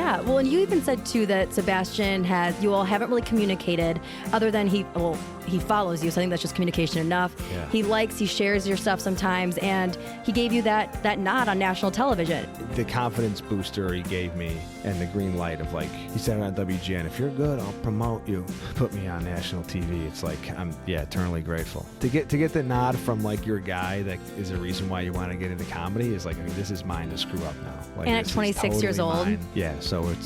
Yeah, well, and you even said too that Sebastian you all haven't really communicated other than he follows you, so I think that's just communication enough. Yeah. He shares your stuff sometimes, and he gave you that nod on national television. The confidence booster he gave me and the green light of like, he said on WGN, if you're good, I'll promote you. Put me on national TV. It's like, I'm eternally grateful. To get the nod from like your guy that is a reason why you want to get into comedy is like, I mean, this is mine to screw up now. Like, and at 26 years old. Mine. Yeah, so it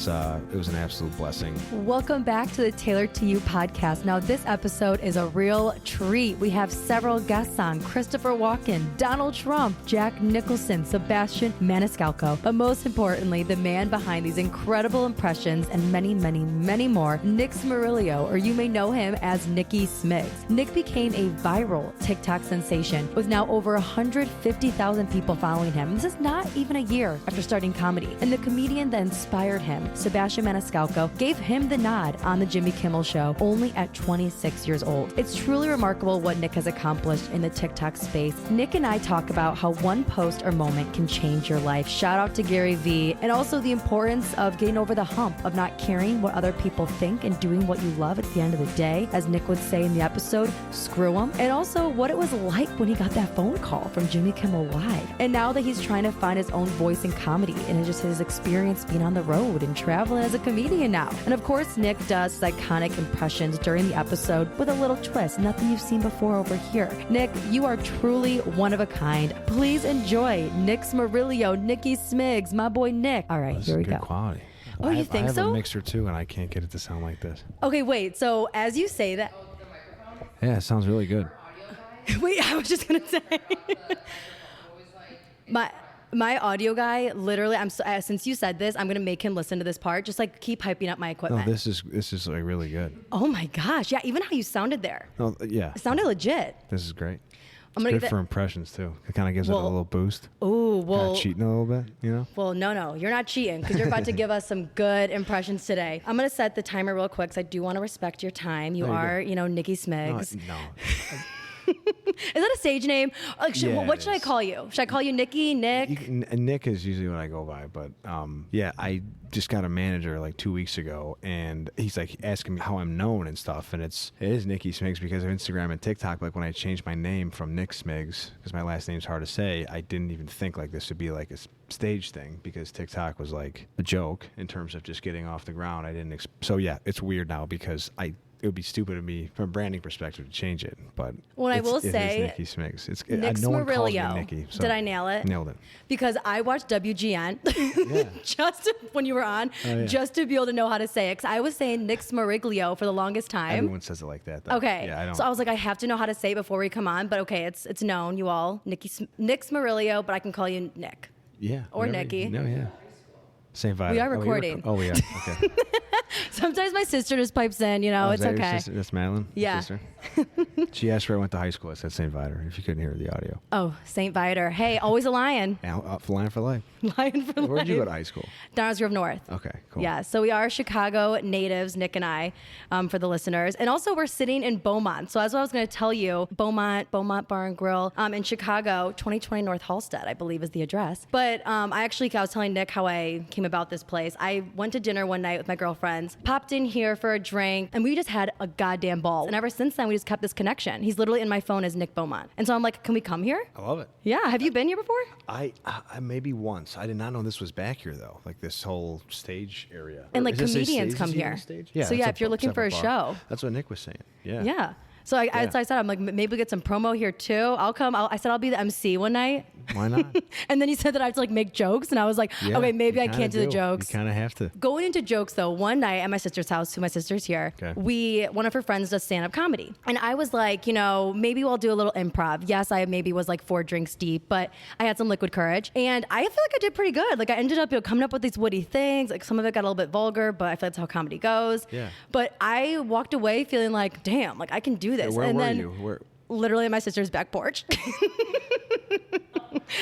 was an absolute blessing. Welcome back to the Tailored to You podcast. Now, this episode is a real treat. We have several guests on: Christopher Walken, Donald Trump, Jack Nicholson, Sebastian Maniscalco, but most importantly, the man behind these incredible impressions and many, many, many more, Nick Smirilio, or you may know him as Nicky Smigs. Nick became a viral TikTok sensation with now over 150,000 people following him. This is not even a year after starting comedy. And the comedian that inspired him, Sebastian Maniscalco, gave him the nod on the Jimmy Kimmel Show only at 26 years old. It's truly remarkable what Nick has accomplished in the TikTok space. Nick and I talk about how one post or moment can change your life. Shout out to Gary Vee. And also the importance of getting over the hump of not caring what other people think and doing what you love at the end of the day. As Nick would say in the episode, screw him. And also what it was like when he got that phone call from Jimmy Kimmel Live. And now that he's trying to find his own voice in comedy and just his experience being on the road and traveling as a comedian now. And of course, Nick does his iconic impressions during the episode with a little twist, nothing you've seen before over here. Nick, you are truly one of a kind. Please enjoy Nick Smirilio, Nicky Smigs, my boy Nick. All right, here we go. Good quality. Oh, you think so? I have a mixer too, and I can't get it to sound like this. Okay, wait. So as you say that, yeah, it sounds really good. wait, I was just gonna say, my audio guy, literally, since you said this, I'm gonna make him listen to this part. Just like keep hyping up my equipment. No, this is like really good. Oh my gosh, yeah. Even how you sounded there. No, yeah. It sounded legit. This is great. I'm It's gonna good for impressions too. It kind of gives it a little boost. Ooh, well, kinda cheating a little bit, you know? Well, no, you're not cheating because you're about to give us some good impressions today. I'm gonna set the timer real quick because I do want to respect your time. You are, Nicky Smigs. No. Is that a stage name? Like, what should I call you? Should I call you Nicky, Nick? Nick is usually what I go by, but I just got a manager like 2 weeks ago, and he's like asking me how I'm known and stuff, and it is Nicky Smigs because of Instagram and TikTok. Like when I changed my name from Nick Smigs, because my last name's hard to say, I didn't even think like this would be like a stage thing because TikTok was like a joke in terms of just getting off the ground. I didn't. So yeah, it's weird now because it would be stupid of me from a branding perspective to change it, but I will say, it is Nicky Smigs. Nick no one calls me Smirilio. Nicky. So Did I nail it? Nailed it. Because I watched WGN just when you were on, just to be able to know how to say it. Because I was saying Nick Smirilio for the longest time. Everyone says it like that, though. Okay. Yeah, I don't. So I was like, I have to know how to say it before we come on. But okay, it's known, you all. Nick Smirilio, but I can call you Nick. Yeah. Or Nicky. No, yeah. Same vibe. We are recording. Oh, we are. Okay. Sometimes my sister just pipes in, it's that okay. Your sister? That's Madeline? Yeah. Sister? She asked where I went to high school. I said St. Viator, if you couldn't hear the audio. Oh, St. Viator. Hey, always a lion. Lion for life. Lion for life. Where did you go to high school? Downers Grove North. Okay, cool. Yeah, so we are Chicago natives, Nick and I, for the listeners. And also we're sitting in Beaumont. So as I was going to tell you, Beaumont Bar and Grill in Chicago, 2020 North Halstead, I believe is the address. But I was telling Nick how I came about this place. I went to dinner one night with my girlfriends, popped in here for a drink, and we just had a goddamn ball. And ever since then, we just kept this connection. He's literally in my phone as Nick Beaumont. And so I'm like, can we come here? I love it. Yeah. Have you been here before? I maybe once. I did not know this was back here, though. Like this whole stage area. And like comedians come here. Yeah. So yeah, if you're looking for a show. That's what Nick was saying. Yeah. Yeah. So I said, I'm like, maybe we get some promo here too. I'll come. I said I'll be the MC one night. Why not? And then he said that I have to like make jokes, and I was like, okay, maybe I can't do the jokes. You kind of have to. Going into jokes though, one night at my sister's house, my sister's here, one of her friends does stand-up comedy, and I was like, maybe we'll do a little improv. Yes, I maybe was like 4 drinks deep, but I had some liquid courage, and I feel like I did pretty good. Like I ended up coming up with these witty things. Like some of it got a little bit vulgar, but I feel like that's how comedy goes. Yeah. But I walked away feeling like, damn, like I can do this. Where were you? Literally at my sister's back porch.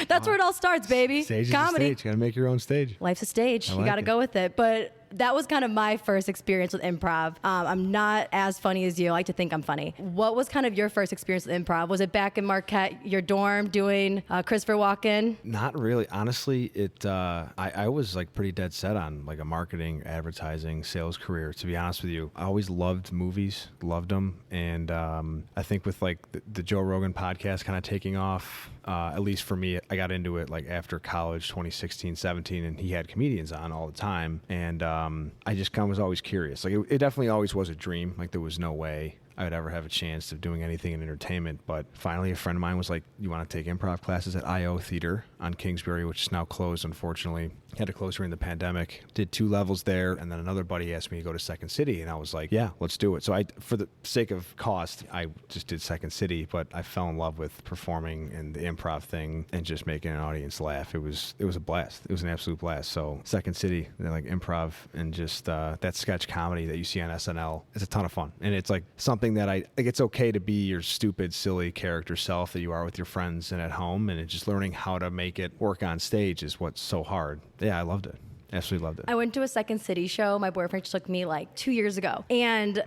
That's where it all starts, baby. Stage Comedy. is a stage. You gotta make your own stage. Life's a stage. I You like gotta it. go with it. But That was kind of my first experience with improv. I'm not as funny as you. I like to think I'm funny. What was kind of your first experience with improv? Was it back in Marquette, your dorm, doing Christopher Walken? Not really. Honestly, I was like pretty dead set on like a marketing, advertising, sales career, to be honest with you. I always loved movies, loved them. And I think with like the Joe Rogan podcast kind of taking off, at least for me, I got into it like after college, 2016, 17, and he had comedians on all the time. And I just kind of was always curious. Like it definitely always was a dream. Like there was no way I would ever have a chance of doing anything in entertainment. But finally, a friend of mine was like, you want to take improv classes at IO Theater on Kingsbury, which is now closed, unfortunately. Had to close during the pandemic. Did 2 levels there. And then another buddy asked me to go to Second City. And I was like, yeah, let's do it. So for the sake of cost, I just did Second City. But I fell in love with performing and the improv thing and just making an audience laugh. It was a blast. It was an absolute blast. So Second City, like improv and just that sketch comedy that you see on SNL, it's a ton of fun. And it's like something that I like. It's okay to be your stupid, silly character self that you are with your friends and at home, and it's just learning how to make it work on stage is what's so hard. Yeah, I loved it. Absolutely loved it. I went to a Second City show. My boyfriend took me like 2 years ago. And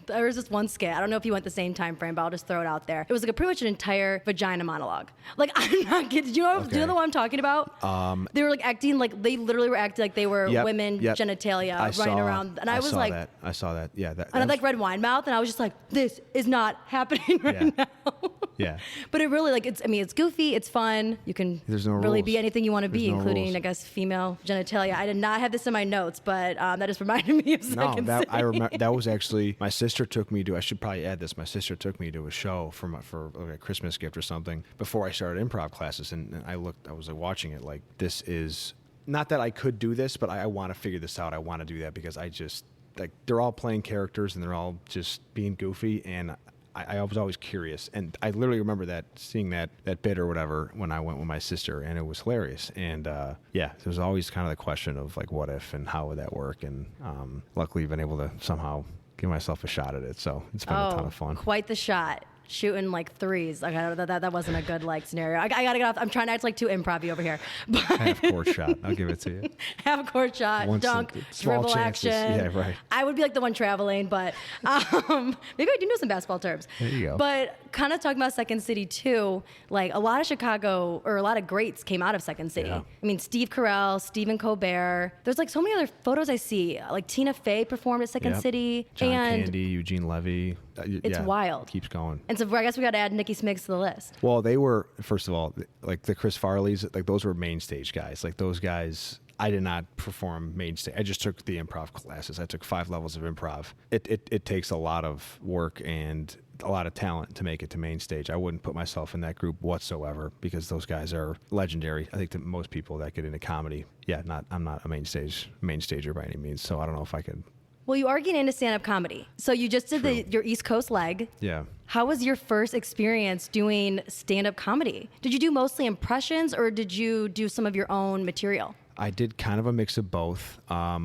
there was this one skit. I don't know if you went the same time frame, but I'll just throw it out there. It was like pretty much an entire vagina monologue. Like, I'm not kidding. Do you know what I'm talking about? They were like acting like, they literally were acting like they were women genitalia running around. And I was like, I saw that. Yeah. And I like read wine mouth, and I was just like, this is not happening right now. Yeah. But it really, like, it's goofy, it's fun. You can really be anything you want to be, including, I guess, female genitalia. I did not have this in my notes, but that just reminded me of Second City. I remember that was actually, my sister took me to, I should probably add this, my sister took me to a show for like a Christmas gift or something before I started improv classes, and I was like watching it like, this is, not that I could do this, but I want to figure this out. I want to do that because I just, like, they're all playing characters and they're all just being goofy, and I was always curious, and I literally remember seeing that bit or whatever when I went with my sister, and it was hilarious. And there was always kind of the question of like, what if and how would that work? And luckily, I've been able to somehow give myself a shot at it. So it's been a ton of fun. Quite the shot. Shooting like threes. Like, that wasn't a good like scenario. I gotta get off. I'm trying to act like too improv-y over here. But half court shot. I'll give it to you. Half court shot, dunk, dribble chances. action. Yeah, right. I would be like the one traveling, but maybe I do know some basketball terms. There you go. But kind of talking about Second City too, like a lot of Chicago, or a lot of greats came out of Second City. Yeah. I mean, Steve Carell, Stephen Colbert. There's like so many other photos I see. Like Tina Fey performed at Second City. John Candy, Eugene Levy. It's wild. Keeps going. And so I guess we got to add Nicky Smigs to the list. Well, they were, first of all, like the Chris Farleys, like those were main stage guys. Like those guys, I did not perform main stage. I just took the improv classes. I took 5 levels of improv. It takes a lot of work and a lot of talent to make it to main stage. I wouldn't put myself in that group whatsoever because those guys are legendary. I think to most people that get into comedy, I'm not a main stager by any means. So I don't know if I could. Well, you are getting into stand-up comedy. So you just did your East Coast leg. Yeah. How was your first experience doing stand-up comedy? Did you do mostly impressions, or did you do some of your own material? I did kind of a mix of both.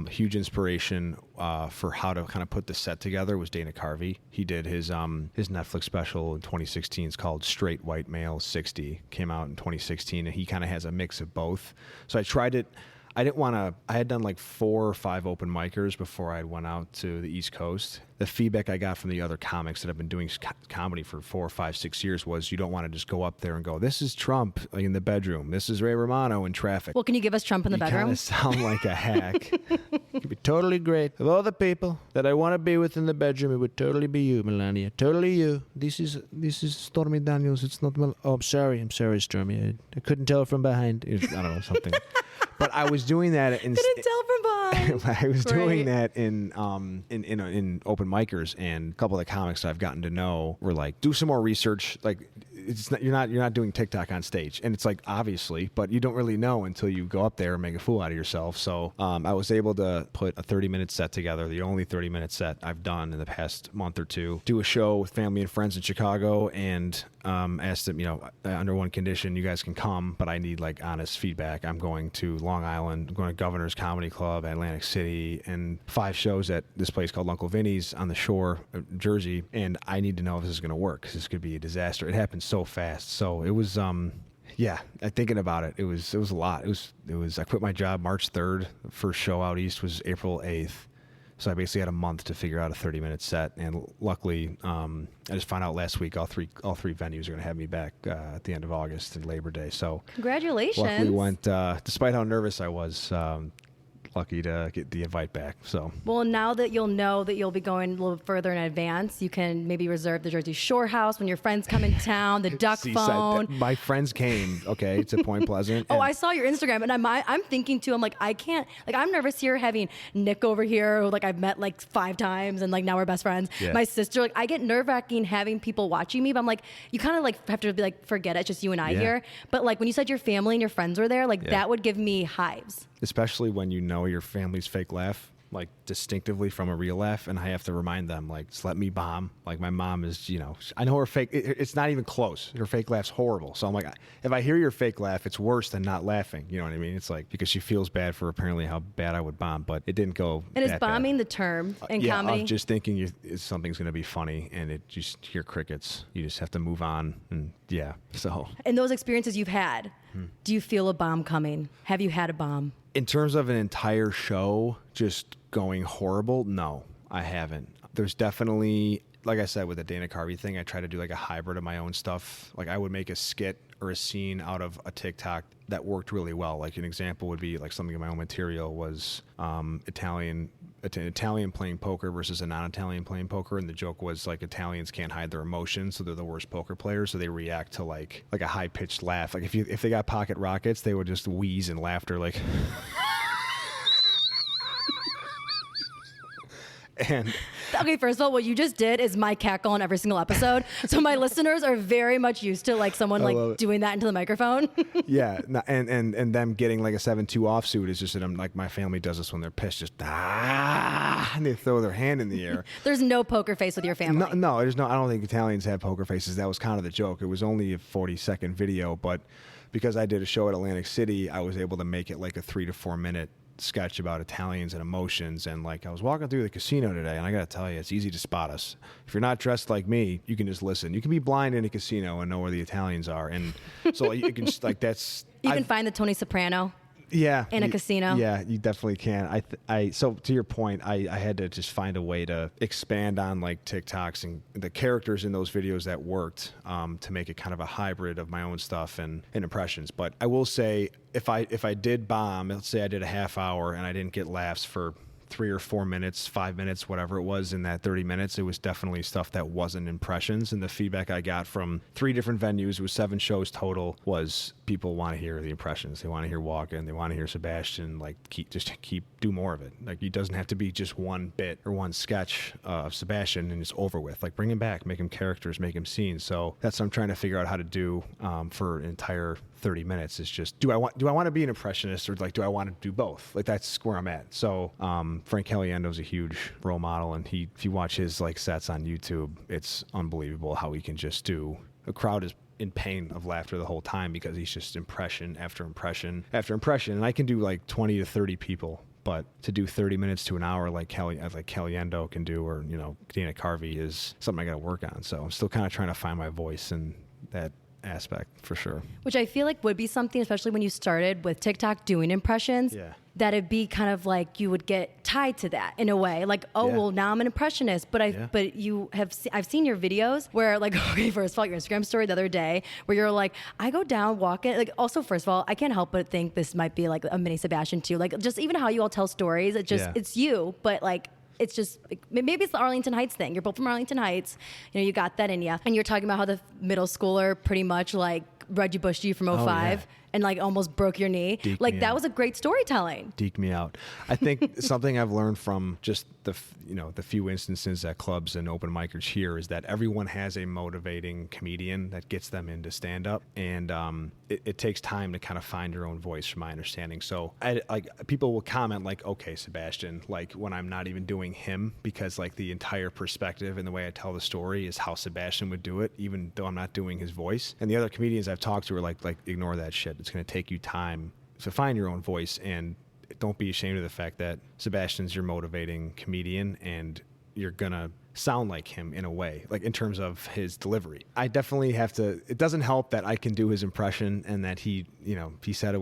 Huge inspiration for how to kind of put the set together was Dana Carvey. He did his Netflix special in 2016. It's called Straight White Male 60. Came out in 2016, and he kind of has a mix of both. So I tried it. I didn't want to, I had done like 4 or 5 open micers before I went out to the East Coast. The feedback I got from the other comics that have been doing comedy for 4, 5, 6 years was you don't want to just go up there and go, this is Trump in the bedroom. This is Ray Romano in traffic. Well, can you give us Trump in the bedroom? You kind of sound like a hack. It'd be totally great. Of all the people that I want to be with in the bedroom, it would totally be you, Melania. Totally you. This is Stormy Daniels. It's not I'm sorry, Stormy. I couldn't tell from behind. I don't know, something. But I was doing that. Couldn't tell from behind. I was doing that in open micers, and a couple of the comics that I've gotten to know were like, do some more research. Like, it's not, you're not doing TikTok on stage, and it's like obviously, but you don't really know until you go up there and make a fool out of yourself. So I was able to put a 30-minute set together, the only 30-minute set I've done in the past month or two. Do a show with family and friends in Chicago, and asked them, under one condition, you guys can come, but I need like honest feedback. I'm going to Long Island, I'm going to Governor's Comedy Club, Atlantic City, and 5 shows at this place called Uncle Vinny's on the shore of Jersey, and I need to know if this is going to work because this could be a disaster. It happened so fast. So it was Yeah, thinking about it, it was a lot. It was. I quit my job March 3rd. The first show out east was April 8th. So I basically had a month to figure out a 30-minute set, and luckily, I just found out last week all three venues are going to have me back at the end of August and Labor Day. So congratulations! Luckily went, despite how nervous I was. Lucky to get the invite back. So well, now that you'll know that you'll be going a little further in advance, you can maybe reserve the Jersey Shore house when your friends come in town. The duck phone. My friends came. Okay, to Point Pleasant. Oh, I saw your Instagram, and I'm thinking too. I'm like, I can't. Like, I'm nervous here having Nick over here, who, like, I've met like 5 times, and like now we're best friends. Yeah. My sister, like, I get nerve-wracking having people watching me, but I'm like, you kind of like have to be like, forget it, it's just you and I here. But like when you said your family and your friends were there, like that would give me hives. Especially when you know your family's fake laugh, like distinctively from a real laugh, and I have to remind them, like, just let me bomb. Like, my mom is, I know her fake, it's not even close. Her fake laugh's horrible. So I'm like, if I hear your fake laugh, it's worse than not laughing. You know what I mean? It's like, because she feels bad for apparently how bad I would bomb, but it didn't go And is bombing bad. the term in comedy? I'm just thinking something's going to be funny, and it just hear crickets. You just have to move on, and so. In those experiences you've had, do you feel a bomb coming? Have you had a bomb? In terms of an entire show just going horrible, no, I haven't. There's definitely, like I said, with the Dana Carvey thing, I try to do like a hybrid of my own stuff. Like, I would make a skit or a scene out of a TikTok that worked really well. Like, an example would be like something in my own material was an Italian playing poker versus a non-Italian playing poker, and the joke was like Italians can't hide their emotions, so they're the worst poker players, so they react to like a high-pitched laugh. Like, if they got pocket rockets, they would just wheeze in laughter, like. And okay, first of all, what you just did is my cackle on every single episode. So my listeners are very much used to like someone like doing that into the microphone. Yeah, and them getting like a 7-2 offsuit is just that I'm like, my family does this when they're pissed, just and they throw their hand in the air. There's no poker face with your family. No, there's no. I don't think Italians have poker faces. That was kind of the joke. It was only a 40-second video, but because I did a show at Atlantic City, I was able to make it like a 3 to 4 minute sketch about Italians and emotions. And like, I was walking through the casino today, and I gotta tell you, it's easy to spot us. If you're not dressed like me, you can just listen. You can be blind in a casino and know where the Italians are, and so you can just like, that's you can find the Tony Soprano in a casino. Yeah, you definitely can. So to your point, I had to just find a way to expand on like TikToks and the characters in those videos that worked, to make it kind of a hybrid of my own stuff and impressions. But I will say, if I did bomb, let's say I did a half hour and I didn't get laughs for 3 or 4 minutes, 5 minutes, whatever it was in that 30 minutes, it was definitely stuff that wasn't impressions. And the feedback I got from 3 different venues, it was 7 shows total, was people want to hear the impressions. They want to hear Walken. They want to hear Sebastian. Like, do more of it. Like, it doesn't have to be just one bit or one sketch of Sebastian and it's over with. Like, bring him back, make him characters, make him scenes. So that's what I'm trying to figure out how to do for an entire 30 minutes. Is just, do I want to be an impressionist, or like, do I want to do both? Like, that's where I'm at. So Frank Caliendo's a huge role model, and if you watch his like sets on YouTube, it's unbelievable how he can just do. A crowd is in pain of laughter the whole time because he's just impression after impression after impression. And I can do like 20 to 30 people, but to do 30 minutes to an hour like Caliendo can do, or Dana Carvey, is something I got to work on. So I'm still kind of trying to find my voice in that aspect, for sure. Which I feel like would be something, especially when you started with TikTok doing impressions. Yeah. That it'd be kind of like you would get tied to that in a way, like, well, now I'm an impressionist, but I've seen your videos where, like, okay, first of all, your Instagram story the other day where you're like, I go down walking, like, also, first of all, I can't help but think this might be like a mini Sebastian too, like, just even how you all tell stories, it's you, but like, it's just, maybe it's the Arlington Heights thing. You're both from Arlington Heights. You got that in you. And you're talking about how the middle schooler pretty much like Reggie Bushed you from 05 and like almost broke your knee. Like, that was a great storytelling. Deked me out. I think something I've learned from just the few instances at clubs and open micers here is that everyone has a motivating comedian that gets them into stand-up. And it takes time to kind of find your own voice, from my understanding. So people will comment like, okay, Sebastian, like, when I'm not even doing him, because like the entire perspective and the way I tell the story is how Sebastian would do it, even though I'm not doing his voice. And the other comedians I've talked to are like ignore that shit. It's going to take you time to find your own voice, and don't be ashamed of the fact that Sebastian's your motivating comedian, and you're gonna sound like him in a way, like in terms of his delivery. I definitely have to, it doesn't help that I can do his impression and that he said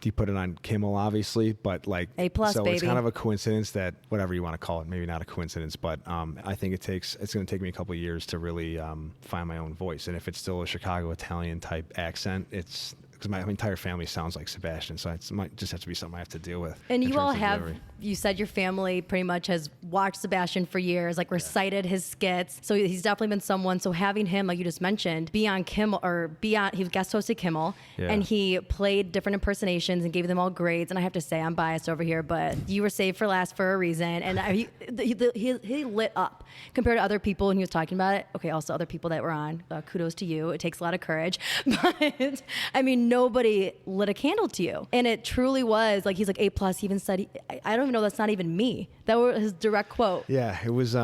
he put it on Kimmel, obviously, but like A+, so baby. It's kind of a coincidence that, whatever you want to call it, maybe not a coincidence, but I think it's going to take me a couple of years to really find my own voice. And if it's still a Chicago Italian type accent, it's because my entire family sounds like Sebastian, so it might just have to be something I have to deal with. And you all have, you said your family pretty much has watched Sebastian for years, like recited his skits. So he's definitely been someone. So having him, like you just mentioned, be on Kimmel he guest hosted Kimmel, and he played different impersonations and gave them all grades. And I have to say, I'm biased over here, but you were saved for last for a reason. And he lit up compared to other people, and he was talking about it. Okay, also other people that were on, kudos to you. It takes a lot of courage, but I mean, nobody lit a candle to you. And it truly was like, he's like A+. He even said, I don't even know, that's not even me. That was his direct quote. Yeah, it was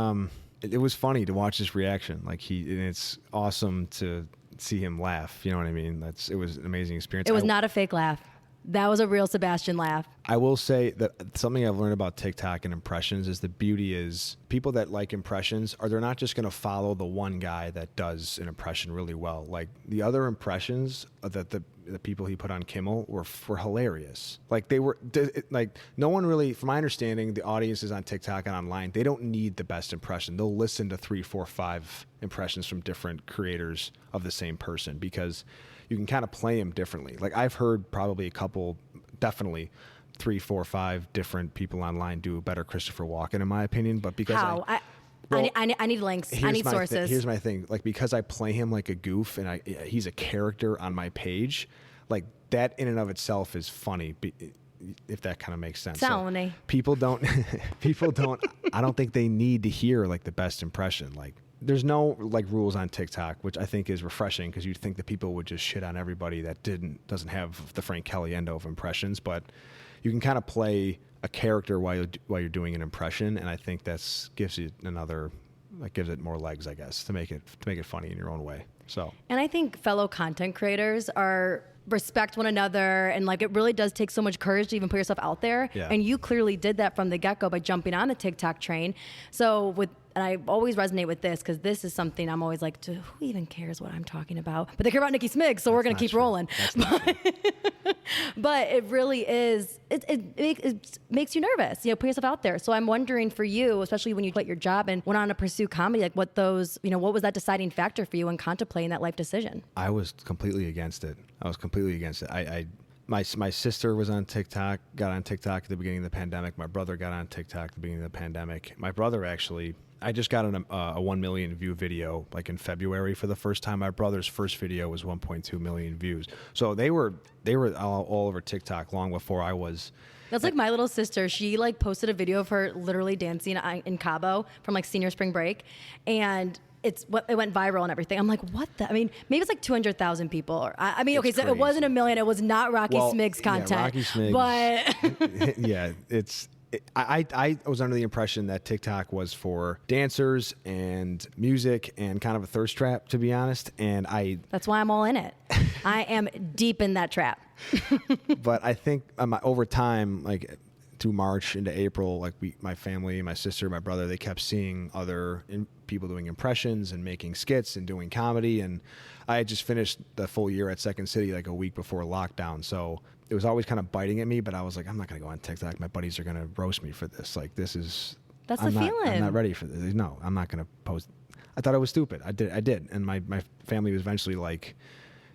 funny to watch his reaction. Like and it's awesome to see him laugh. You know what I mean? It was an amazing experience. It was not a fake laugh. That was a real Sebastian laugh. I will say that something I've learned about TikTok and impressions is the beauty is people that like impressions they're not just going to follow the one guy that does an impression really well. Like the other impressions that the people he put on Kimmel were hilarious. Like they were like, no one really, from my understanding, the audiences on TikTok and online, they don't need the best impression. They'll listen to 3, 4, 5 impressions from different creators of the same person because you can kind of play them differently. Like I've heard probably a couple, definitely 3, 4, 5 different people online do a better Christopher Walken in my opinion, but because I need links. I need sources. Here's my thing. Like, because I play him like a goof and he's a character on my page, like that in and of itself is funny, if that kind of makes sense. Funny. So people don't, I don't think they need to hear like the best impression. Like there's no like rules on TikTok, which I think is refreshing because you'd think that people would just shit on everybody that doesn't have the Frank Caliendo of impressions, but you can kind of play a character while you're doing an impression, and I think gives it more legs, I guess, to make it funny in your own way. So, and I think fellow content creators respect one another, and like it really does take so much courage to even put yourself out there. Yeah. And you clearly did that from the get-go by jumping on the TikTok train. So and I always resonate with this because this is something I'm always like, who even cares what I'm talking about? But they care about Nicky Smigs, so we're going to keep rolling. But it really is, it makes you nervous, put yourself out there. So I'm wondering for you, especially when you quit your job and went on to pursue comedy, like what was that deciding factor for you in contemplating that life decision? I was completely against it. My sister was on TikTok, got on TikTok at the beginning of the pandemic. My brother got on TikTok at the beginning of the pandemic. My brother actually, I just got a 1 million view video like in February for the first time. My brother's first video was 1.2 million views. So they were all over TikTok long before I was. That's like my little sister. She like posted a video of her literally dancing in Cabo from like senior spring break, and it went viral and everything. I'm like, what the? I mean, maybe it's like 200,000 people. Or okay, so crazy. It wasn't 1 million. It was not Rocky Smigs content. Yeah, Rocky Smigs. But yeah, I was under the impression that TikTok was for dancers and music and kind of a thirst trap, to be honest. And that's why I'm all in it. I am deep in that trap. But I think over time, like through March into April, like my family, my sister, my brother, they kept seeing other people doing impressions and making skits and doing comedy. And I had just finished the full year at Second City like a week before lockdown. So it was always kind of biting at me, but I was like, I'm not going to go on TikTok. My buddies are going to roast me for this. Like, that's the feeling. I'm not ready for this. No, I'm not going to post. I thought it was stupid. I did. And my family was eventually like,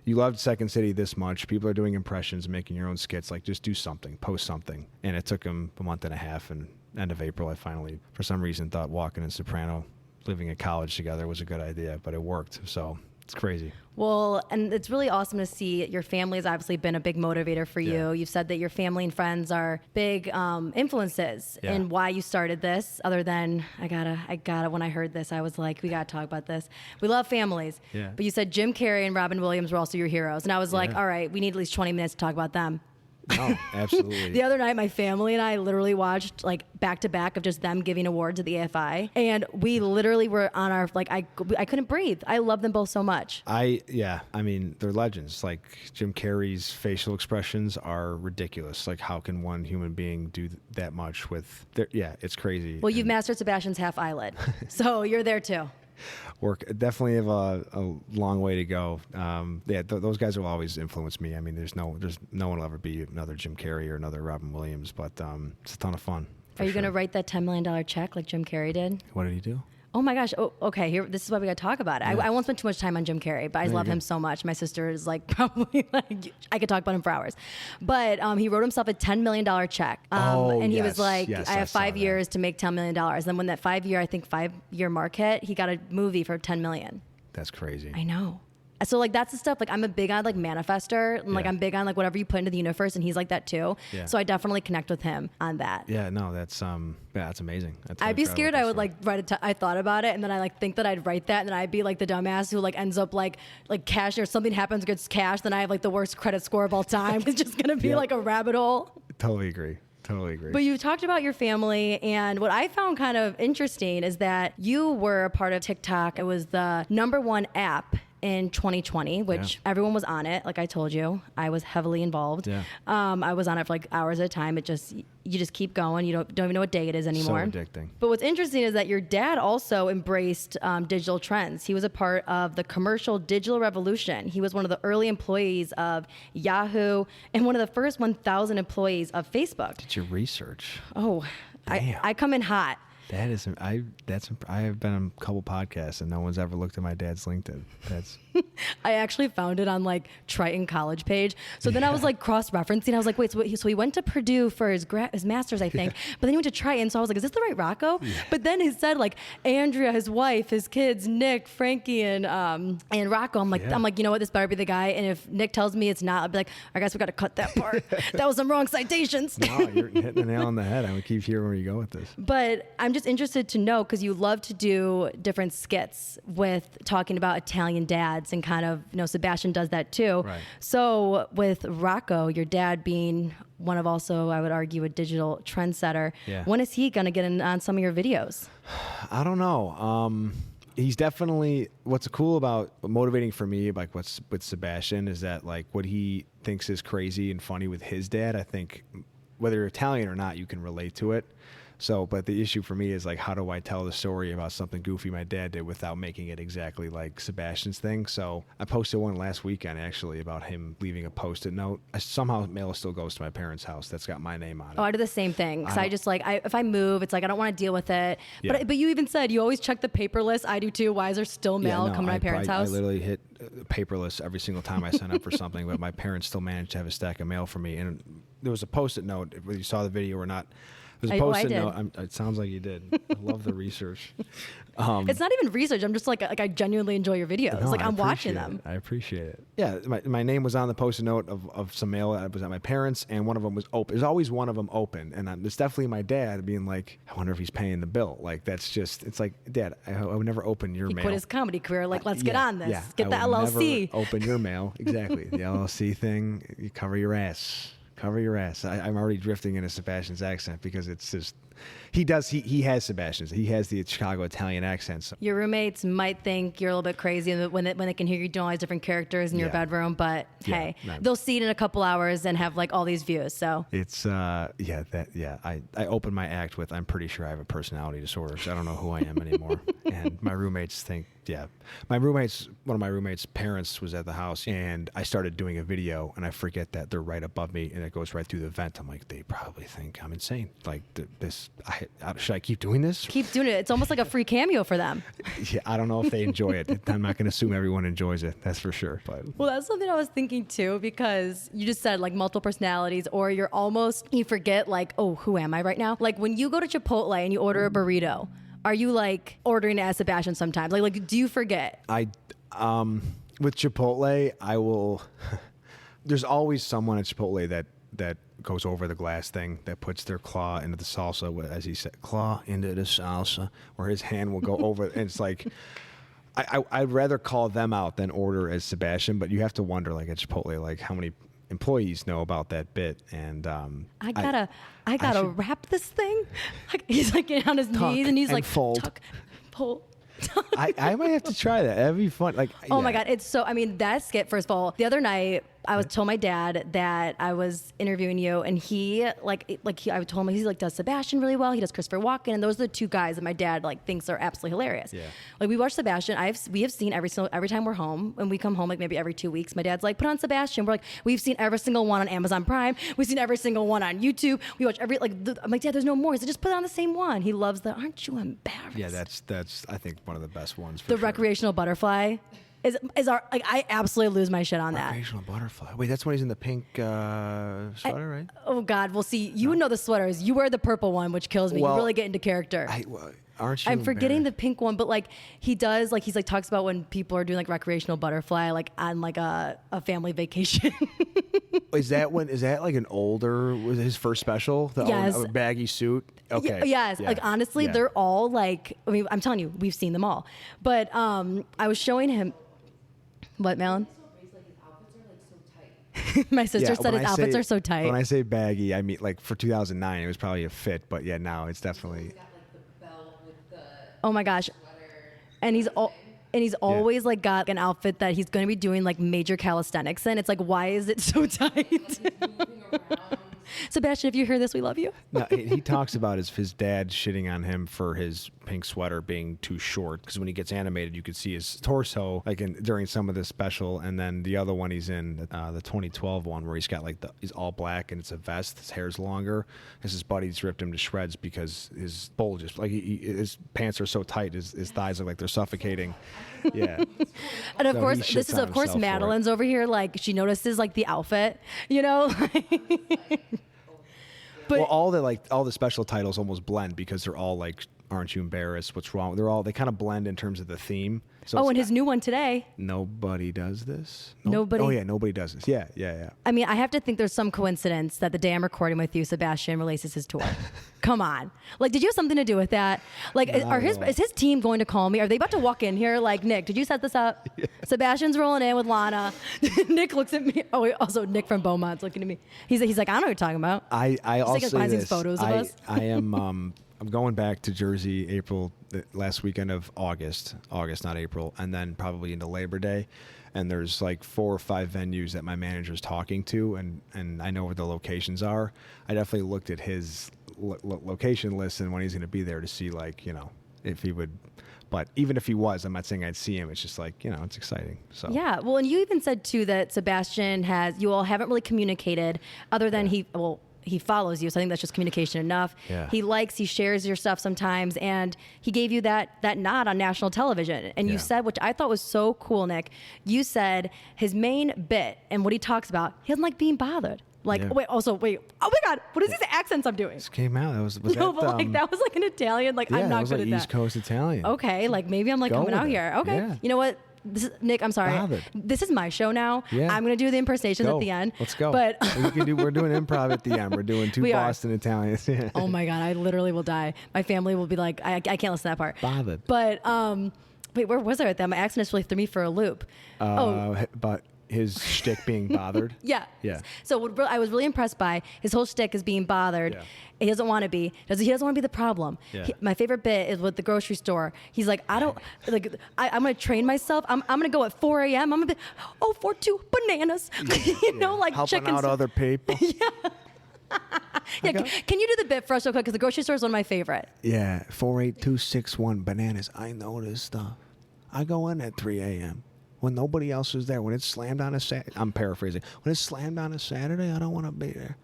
you loved Second City this much. People are doing impressions and making your own skits. Like, just do something, post something. And it took them a month and a half. And end of April, I finally, for some reason, thought Walken and Soprano living at college together was a good idea, but it worked. So it's crazy. Well, and it's really awesome to see your family has obviously been a big motivator for you. Yeah. You've said that your family and friends are big influences in why you started this. Other than I gotta. When I heard this, I was like, we gotta talk about this. We love families. Yeah. But you said Jim Carrey and Robin Williams were also your heroes, and I was like, all right, we need at least 20 minutes to talk about them. No, absolutely. The other night, my family and I literally watched like back to back of just them giving awards at the AFI, and we literally were on our like I couldn't breathe. I love them both so much. I mean, they're legends. Like Jim Carrey's facial expressions are ridiculous. Like, how can one human being do that much with their? Yeah, it's crazy. Well, you've mastered Sebastian's half eyelid, so you're there too. Definitely have a long way to go. Those guys will always influence me. I mean, there's no one will ever be another Jim Carrey or another Robin Williams, but it's a ton of fun. Are you going to write that $10 million check like Jim Carrey did? What did he do? Oh my gosh. Oh, okay. This is why we got to talk about it. Yeah. I won't spend too much time on Jim Carrey, but I love him so much. My sister is like probably like, I could talk about him for hours. But he wrote himself a $10 million check. And he was like, I have 5 years to make $10 million. Then when that 5 year mark hit, he got a movie for $10 million. That's crazy. I know. So like that's the stuff like I'm a big on like manifester and like I'm big on like whatever you put into the universe, and he's like that too. Yeah. So I definitely connect with him on that. Yeah, no, that's amazing. I'd be scared I would like write I thought about it and then I like think that I'd write that and then I'd be like the dumbass who like ends up like cash or something happens, gets cash, then I have like the worst credit score of all time. It's just gonna be like a rabbit hole. Totally agree. But you talked about your family, and what I found kind of interesting is that you were a part of TikTok. It was the #1 app in 2020, which everyone was on it. Like I told you, I was heavily involved. Yeah. I was on it for like hours at a time. You just keep going. You don't even know what day it is anymore. So addicting. But what's interesting is that your dad also embraced digital trends. He was a part of the commercial digital revolution. He was one of the early employees of Yahoo and one of the first 1,000 employees of Facebook. Did you research? Oh, I come in hot. That is, I have been on a couple podcasts and no one's ever looked at my dad's LinkedIn. I actually found it on like Triton College page. So then I was like cross-referencing. I was like, wait, so he went to Purdue for his master's, I think, but then he went to Triton. So I was like, is this the right Rocco? Yeah. But then he said like Andrea, his wife, his kids, Nick, Frankie, and Rocco. I'm like, you know what? This better be the guy. And if Nick tells me it's not, I'll be like, I guess we got to cut that part. That was some wrong citations. No, you're hitting the nail on the head. I'm gonna keep hearing where you go with this. But I'm just interested to know, because you love to do different skits with talking about Italian dads and kind of, Sebastian does that too. Right. So with Rocco, your dad being one of also, I would argue, a digital trendsetter, when is he going to get in on some of your videos? I don't know. He's definitely, what's cool about motivating for me, like what's with Sebastian, is that like what he thinks is crazy and funny with his dad, I think whether you're Italian or not, you can relate to it. So, but the issue for me is like, how do I tell the story about something goofy my dad did without making it exactly like Sebastian's thing? So I posted one last weekend actually about him leaving a Post-it note. Somehow mail still goes to my parents' house. That's got my name on it. Oh, I do the same thing. Because I just like, if I move, it's like, I don't want to deal with it. Yeah. But you even said you always check the paperless. I do too. Why is there still mail coming to my parents' house? I literally hit paperless every single time I sign up for something, but my parents still managed to have a stack of mail for me. And there was a Post-it note, whether you saw the video or not. There's a Post-it note. It sounds like you did. I love the research. It's not even research. I'm just like I genuinely enjoy your videos. No, like I'm watching them. I appreciate it. Yeah, my name was on the Post-it note of some mail that was at my parents, and one of them was open. There's always one of them open, and it's definitely my dad being like, I wonder if he's paying the bill. Like that's just, it's like, Dad, I would never open your mail. He quit his comedy career. Like let's get on this. Yeah, get the LLC. Never open your mail. Exactly. The LLC thing. You cover your ass. Cover your ass. I'm already drifting into Sebastian's accent because it's just, he has Sebastian's. He has the Chicago Italian accent. So. Your roommates might think you're a little bit crazy when they can hear you doing all these different characters in your bedroom, but hey, they'll see it in a couple hours and have like all these views. So it's, I open my act with, I'm pretty sure I have a personality disorder, so I don't know who I am anymore. And my roommates think, one of my roommates' parents was at the house, and I started doing a video, and I forget that they're right above me, and it goes right through the vent. I'm like, they probably think I'm insane. Like should I keep doing this? Keep doing it. It's almost like a free cameo for them. Yeah, I don't know if they enjoy it. I'm not going to assume everyone enjoys it. That's for sure. But well, that's something I was thinking too, because you just said like multiple personalities, or you forget like, oh, who am I right now? Like when you go to Chipotle and you order a burrito, are you like ordering it as Sebastian sometimes? Like do you forget? With Chipotle, I will. There's always someone at Chipotle that goes over the glass thing, that puts their claw into the salsa, as he said, claw into the salsa, where his hand will go over. And it's like, I'd rather call them out than order as Sebastian, but you have to wonder, like at Chipotle, like how many employees know about that bit, and I gotta wrap this thing. He's like getting on his knees and he's like fold. tuck, pull. I might have to try that. That'd be fun. Like, oh my God, it's so. I mean, that skit. First of all, the other night I told my dad that I was interviewing you, and I told him he like does Sebastian really well. He does Christopher Walken, and those are the two guys that my dad like thinks are absolutely hilarious. Yeah. Like we watch Sebastian. We have seen every time we're home, and we come home like maybe every 2 weeks. My dad's like, put on Sebastian. We're like, we've seen every single one on Amazon Prime. We've seen every single one on YouTube. We watch every I'm like, Dad, there's no more. He said, just put on the same one. He loves the. Aren't you embarrassed? Yeah, that's I think one of the best ones. For the sure. recreational butterfly. Is our like I absolutely lose my shit on that. Recreational butterfly. Wait, that's when he's in the pink sweater, right? Oh God, well see, you would know the sweaters. You wear the purple one, which kills me. Well, you really get into character. Aren't you? I'm forgetting the pink one, but like he does, like he's like talks about when people are doing like recreational butterfly, like on like a family vacation. Is that like an older? Was it his first special? Yes. A baggy suit. Okay. Yes. Yeah. Like honestly, Yeah. they're all like. I mean, I'm telling you, we've seen them all. But I was showing him. What, Malin? My sister said his outfits are so tight. When I say baggy, I mean like for 2009, it was probably a fit, but yeah, now it's definitely. Oh my gosh, and he's always like got an outfit that he's going to be doing like major calisthenics in. It's like, why is it so tight? Sebastian, if you hear this, we love you. No, he talks about his dad shitting on him for his pink sweater being too short, because when he gets animated, you could see his torso like during some of this special, and then the other one he's in, the 2012 one, where he's got like he's all black and it's a vest, his hair's longer, because his buddies ripped him to shreds because his bulges, like his pants are so tight, his thighs look like they're suffocating. Yeah. And of So course, he this shits is on of course himself for it. Madeline's over here, like she notices like the outfit, you know. But Well, all the special titles almost blend, because they're all like, aren't you embarrassed? What's wrong? They kind of blend in terms of the theme. So and his new one today. Nobody does this. Nobody. Oh yeah, nobody does this. Yeah. I mean, I have to think there's some coincidence that the day I'm recording with you, Sebastian releases his tour. Come on. Like, did you have something to do with that? Like, is his team going to call me? Are they about to walk in here? Like, Nick, did you set this up? Yeah. Sebastian's rolling in with Lana. Nick looks at me. Oh, also Nick from Beaumont's looking at me. He's like, I don't know what you're talking about. I also taking behind the scenes photos of us. I am. I'm going back to Jersey last weekend of August, not April, and then probably into Labor Day. And there's like 4 or 5 venues that my manager's talking to, and I know where the locations are. I definitely looked at his location list and when he's going to be there to see, like, you know, if he would. But even if he was, I'm not saying I'd see him. It's just like, you know, it's exciting. So yeah. Well, and you even said too that Sebastian you all haven't really communicated other than he follows you, so I think that's just communication enough. Yeah. He shares your stuff sometimes, and he gave you that nod on national television. And you said, which I thought was so cool, Nick, you said his main bit and what he talks about, he doesn't like being bothered. Like, wait, oh my God, what is these accents I'm doing? This came out. That was that was like an Italian, like I'm not good at that. East Coast Italian. Okay, like maybe I'm like coming out here. Okay, yeah. You know what? Nick, I'm sorry. Bothered. This is my show now. Yeah. I'm going to do the impersonations at the end. Let's go. But we're doing improv at the end. We're doing 2 Boston Italians. Oh my God, I literally will die. My family will be like, I can't listen to that part. Bothered. But wait, where was I at that? My accent really threw me for a loop. But his shtick being bothered. Yeah. So what I was really impressed by his whole shtick is being bothered. Yeah. He doesn't want to be. He doesn't want to be the problem. Yeah. My favorite bit is with the grocery store. He's like, I'm going to train myself. I'm going to go at 4 a.m. I'm going to be, 4-2 bananas. You know, like helping chickens. out other people. Can you do the bit for us real quick? Because the grocery store is one of my favorite. Yeah, 48261 bananas. I know this stuff. I go in at 3 a.m. when nobody else is there. When it's slammed on a Saturday, I'm paraphrasing. When it's slammed on a Saturday, I don't want to be there.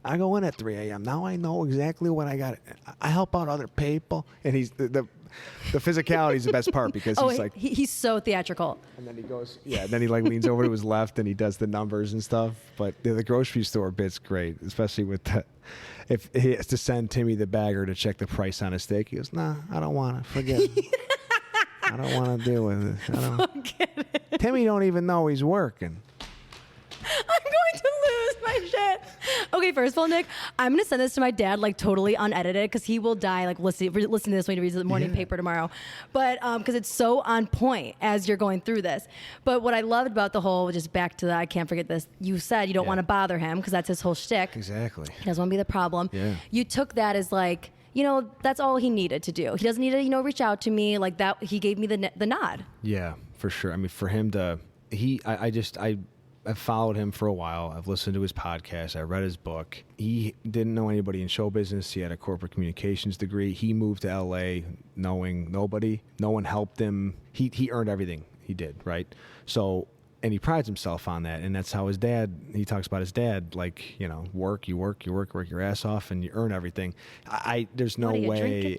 I go in at 3 a.m. Now I know exactly what I got. I help out other people, and he's the physicality is the best part, because he's like he's so theatrical. And then he goes, then he like leans over to his left and he does the numbers and stuff. But the grocery store bit's great, especially with if he has to send Timmy the bagger to check the price on a steak. He goes, nah, I don't want to. Forget it. I don't want to deal with it. Forget it. Timmy don't even know he's working. I'm going to lose my shit. Okay, first of all, Nick, I'm gonna send this to my dad like totally unedited because he will die like listen to this when he reads the morning paper tomorrow. But because it's so on point as you're going through this. But what I loved about the whole, just back to the I can't forget this, you said you don't want to bother him because that's his whole shtick. Exactly. He doesn't want to be the problem. Yeah. You took that as like, that's all he needed to do. He doesn't need to, reach out to me like that. He gave me the nod. Yeah, for sure. I mean, for him to, I've followed him for a while. I've listened to his podcast. I read his book. He didn't know anybody in show business. He had a corporate communications degree. He moved to LA knowing nobody. No one helped him. He earned everything he did, right? So, and he prides himself on that. And that's how his dad, he talks about his dad, like, work your ass off and you earn everything. There's no way.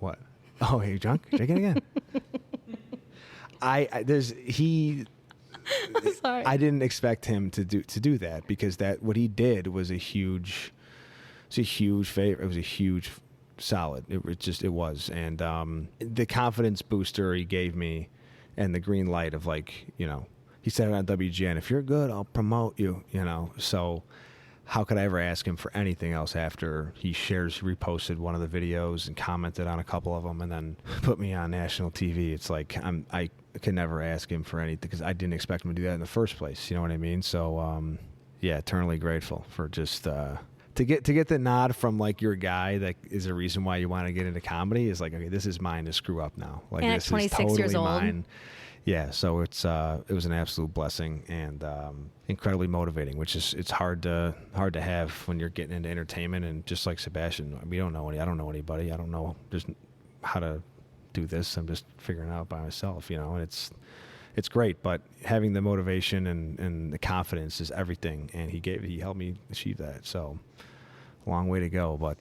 What? Oh, hey, drunk? Drink it again. Sorry. I didn't expect him to do that because what he did was a huge favor. It was a huge solid. It was. And the confidence booster he gave me and the green light of like, he said it on WGN, if you're good, I'll promote you, So how could I ever ask him for anything else after he reposted one of the videos and commented on a couple of them and then put me on national TV? It's like I can never ask him for anything because I didn't expect him to do that in the first place. You know what I mean? So eternally grateful for just to get the nod from like your guy that is a reason why you want to get into comedy is like, okay, this is mine to screw up now. Like and this at 26 is totally years old. mine. Yeah, so it was an absolute blessing and incredibly motivating, which is it's hard to have when you're getting into entertainment. And just like Sebastian, I don't know anybody. I don't know just how to do this. I'm just figuring it out by myself, and it's great. But having the motivation and the confidence is everything, and he helped me achieve that. So long way to go, but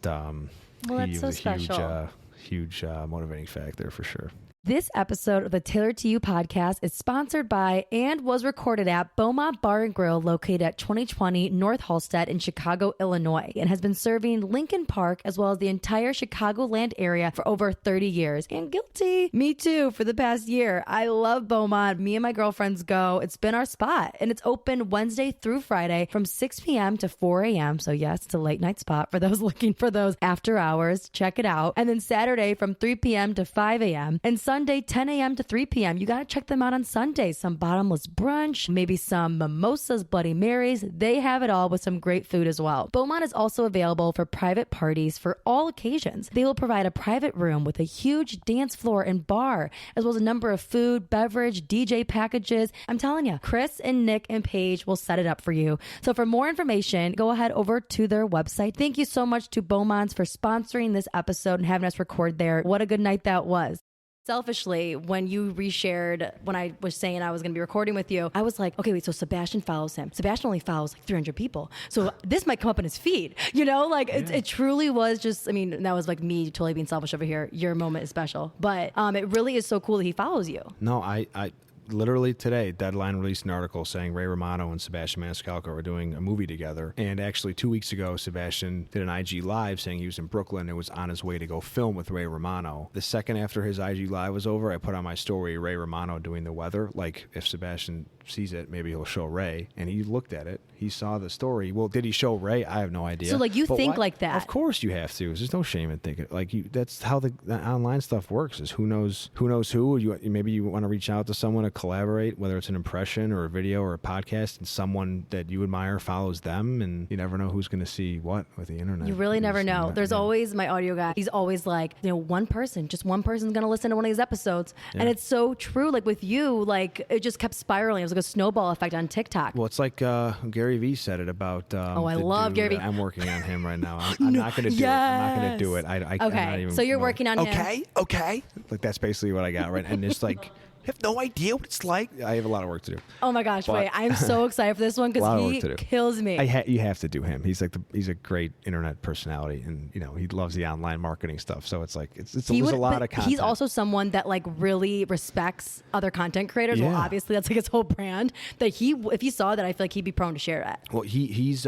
that's so special. Huge motivating factor for sure. This episode of the Taylor to You podcast is sponsored by and was recorded at Beaumont Bar and Grill located at 2020 North Halsted in Chicago, Illinois, and has been serving Lincoln Park as well as the entire Chicagoland area for over 30 years. And guilty. Me too, for the past year. I love Beaumont. Me and my girlfriends go. It's been our spot. And it's open Wednesday through Friday from 6 p.m. to 4 a.m. So yes, it's a late night spot for those looking for those after hours. Check it out. And then Saturday from 3 p.m. to 5 a.m. and Sunday 10 a.m. to 3 p.m. You got to check them out on Sundays. Some bottomless brunch, maybe some mimosas, Bloody Marys. They have it all with some great food as well. Beaumont is also available for private parties for all occasions. They will provide a private room with a huge dance floor and bar, as well as a number of food, beverage, DJ packages. I'm telling you, Chris and Nick and Paige will set it up for you. So for more information, go ahead over to their website. Thank you so much to Beaumont's for sponsoring this episode and having us record there. What a good night that was. Selfishly, when you reshared, when I was saying I was going to be recording with you, I was like, okay, wait, so Sebastian follows him. Sebastian only follows like 300 people. So this might come up in his feed, it truly was just, that was like me totally being selfish over here. Your moment is special, but it really is so cool that he follows you. No, I literally today, Deadline released an article saying Ray Romano and Sebastian Maniscalco are doing a movie together. And actually 2 weeks ago, Sebastian did an IG Live saying he was in Brooklyn and was on his way to go film with Ray Romano. The second after his IG Live was over, I put on my story Ray Romano doing the weather. Like, if Sebastian sees it, maybe he'll show Ray. And he looked at it. He saw the story. Well, did he show Ray? I have no idea. So, like, you but think like that? Of course you have to. There's no shame in thinking. Like, that's how the online stuff works, is who knows who. Maybe you want to reach out to someone to collaborate, whether it's an impression or a video or a podcast, and someone that you admire follows them, and you never know who's going to see what with the internet. You really never know. There's always my audio guy. He's always like, just one person's going to listen to one of these episodes. Yeah. And it's so true. Like with you, like it just kept spiraling. It was like a snowball effect on TikTok. Well, it's like Gary Vee said it about. I love Gary Vee. I'm working on him right now. I'm not going to do it. I'm not going to do it. Okay. I'm not even, so you're working on him. Okay. Like that's basically what I got, right? And it's like, I have no idea what it's like. I have a lot of work to do. Oh my gosh, wait. I'm so excited for this one because he kills me. You have to do him. He's a great internet personality, and he loves the online marketing stuff. So it's like there's a lot of content. He's also someone that like really respects other content creators. Yeah. Well, obviously that's like his whole brand. That if he saw that, I feel like he'd be prone to share that. Well, he's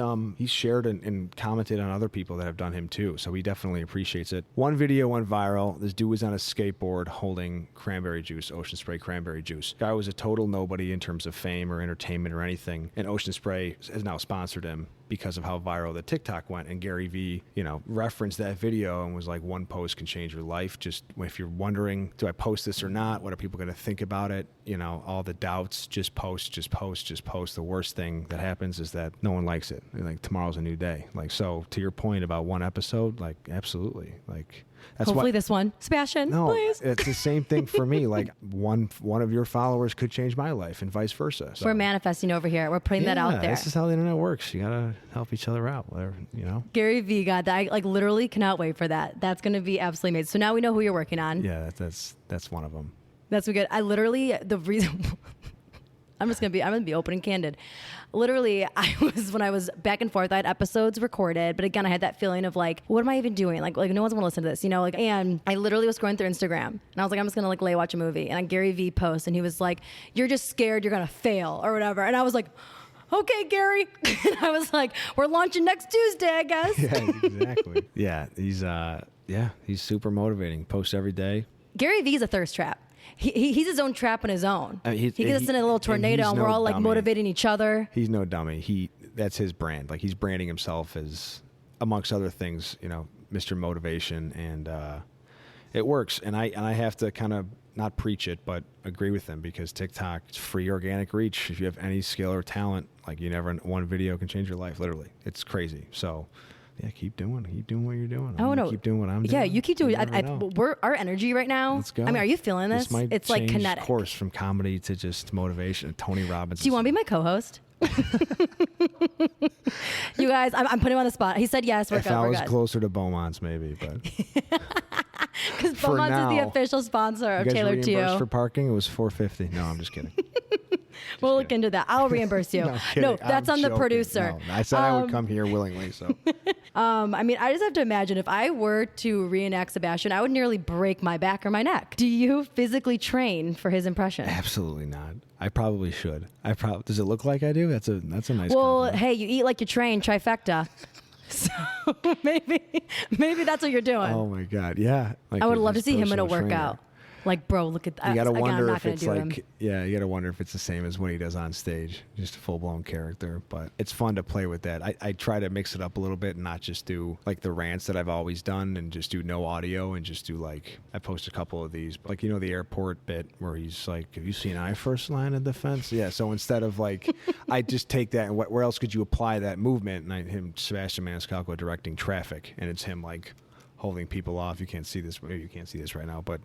shared and commented on other people that have done him too. So he definitely appreciates it. One video went viral. This dude was on a skateboard holding cranberry juice, Ocean Spray cranberry juice. Guy was a total nobody in terms of fame or entertainment or anything, and Ocean Spray has now sponsored him because of how viral the TikTok went. And Gary Vee, referenced that video and was like, one post can change your life. Just if you're wondering, do I post this or not? What are people going to think about it? All the doubts, just post. The worst thing that happens is that no one likes it. Like, tomorrow's a new day. Like, so to your point about one episode, like, absolutely. Like, that's hopefully this one, Sebastian, please. It's the same thing for me. Like, one of your followers could change my life and vice versa. So, we're manifesting over here. We're putting that out there. This is how the internet works. You got to help each other out, whatever, Gary Vee got that. I literally cannot wait for that. That's going to be absolutely amazing. So now we know who you're working on. Yeah, that's one of them. That's good. The reason I'm going to be open and candid. Literally, when I was back and forth, I had episodes recorded, but again, I had that feeling of like, what am I even doing? Like no one's going to listen to this, and I literally was going through Instagram and I was like, I'm just going to lay watch a movie. And Gary Vee post and he was like, you're just scared you're going to fail or whatever. And I was like, okay, Gary. And I was like, we're launching next Tuesday, I guess. Yeah, exactly. He's super motivating. Posts every day. Gary Vee's a thirst trap. He's his own trap on his own. He gets us in a little tornado and we're all like motivating each other. He's no dummy. That's his brand. Like, he's branding himself as, amongst other things, Mr. Motivation, and it works. And I have to kind of not preach it, but agree with him, because TikTok, it's free organic reach. If you have any skill or talent, like, one video can change your life. Literally, it's crazy. So. Yeah, keep doing what you're doing. Keep doing what I'm doing. Yeah, you keep doing. We're our energy right now. Let's go. I mean, are you feeling this? It's like kinetic. Course from comedy to just motivation. Tony Robbins. Do you want to be my co-host? You guys, I'm putting him on the spot. He said yes. We're good. I was closer to Beaumont's, maybe, but because Beaumont's is the official sponsor of Taylor to You. For parking, it was $4.50. No, I'm just kidding. We'll look into that. I'll reimburse you. No, that's on the producer. No, I said I would come here willingly. So, I just have to imagine if I were to reenact Sebastian, I would nearly break my back or my neck. Do you physically train for his impression? Absolutely not. I probably should. Does it look like I do? That's a nice. Well, compliment. Hey, you eat like you train, trifecta. So maybe that's what you're doing. Oh my God, yeah. Like, I would love to see him in a workout. Like, bro, look at that. You gotta wonder if it's like, you gotta wonder if it's the same as when he does on stage, just a full blown character. But it's fun to play with that. I try to mix it up a little bit and not just do like the rants that I've always done and just do no audio and just do like, I post a couple of these, like, the airport bit where he's like, have you seen I First Line of Defense? Yeah. So instead of like, I just take that and where else could you apply that movement? And Sebastian Maniscalco directing Traffic, and it's him like holding people off. You can't see this. Maybe you can't see this right now, and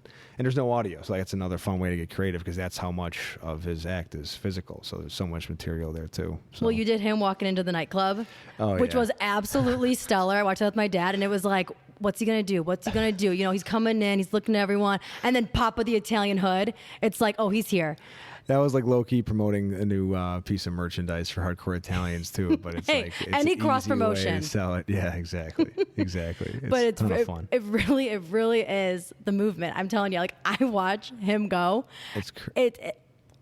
there's no audio. So that's another fun way to get creative, because that's how much of his act is physical. So there's so much material there too. So. Well, you did him walking into the nightclub, which was absolutely stellar. I watched it with my dad, and it was like, what's he going to do? What's he going to do? He's coming in, he's looking at everyone, and then Papa the Italian hood. It's like, oh, he's here. That was like low-key promoting a new piece of merchandise for hardcore Italians too, but it's like it's any an cross easy promotion way to sell it. Yeah, exactly. It's but a ton of fun. It really is the movement. I'm telling you, like, I watch him go.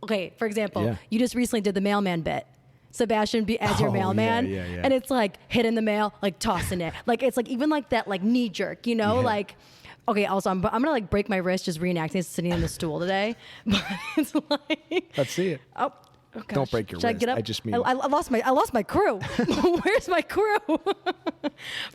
Okay, for example, you just recently did the mailman bit. Sebastian as your mailman, and it's like hitting the mail, like tossing it, like it's like even like that, like knee jerk, like. Okay, also, I'm going to like break my wrist just reenacting sitting in the stool today. But it's like... Let's see it. Oh gosh. Don't break your wrist. I get up? I just mean... I lost my crew. Where's my crew?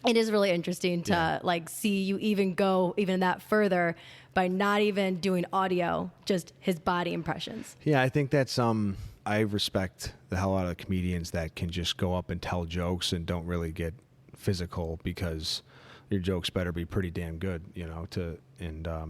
It is really interesting to like see you even go even that further by not even doing audio, just his body impressions. Yeah, I think that's... I respect the hell out of comedians that can just go up and tell jokes and don't really get physical, because... your jokes better be pretty damn good,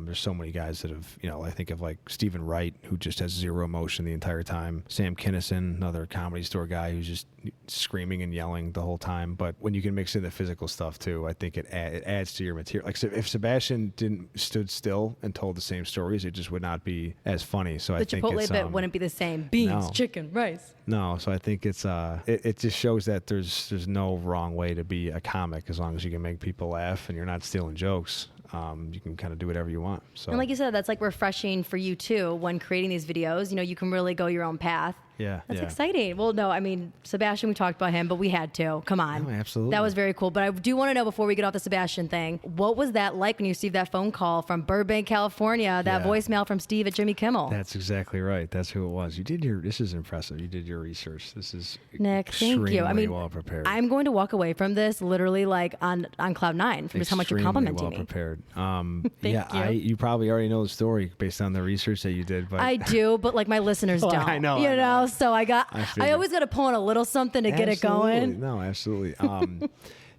there's so many guys that have, I think of like Stephen Wright, who just has zero emotion the entire time. Sam Kinison, another Comedy Store guy who's just screaming and yelling the whole time. But when you can mix in the physical stuff too, I think it adds to your material. Like, if Sebastian stood still and told the same stories, it just would not be as funny. So I think Chipotle bit wouldn't be the same. Beans, chicken, rice. No, so I think it's it just shows that there's no wrong way to be a comic, as long as you can make people laugh and you're not stealing jokes. You can kind of do whatever you want. So, and like you said, that's like refreshing for you too when creating these videos. You can really go your own path. Yeah. That's yeah. exciting. Well, no, I mean, Sebastian, we talked about him, but we had to. Come on. No, absolutely. That was very cool. But I do want to know, before we get off the Sebastian thing, what was that like when you received that phone call from Burbank, California, that Yeah. voicemail from Steve at Jimmy Kimmel? That's exactly right. That's who it was. This is impressive. You did your research. This is Nick, thank you. I extremely mean, well prepared. I'm going to walk away from this literally like on cloud nine from just how much you're complimenting well me. prepared. Thank you. You probably already know the story based on the research that you did. But I do, but like my listeners don't. I know. You know, so I figured. always got to pull in a little something to get it Absolutely. going. No, absolutely.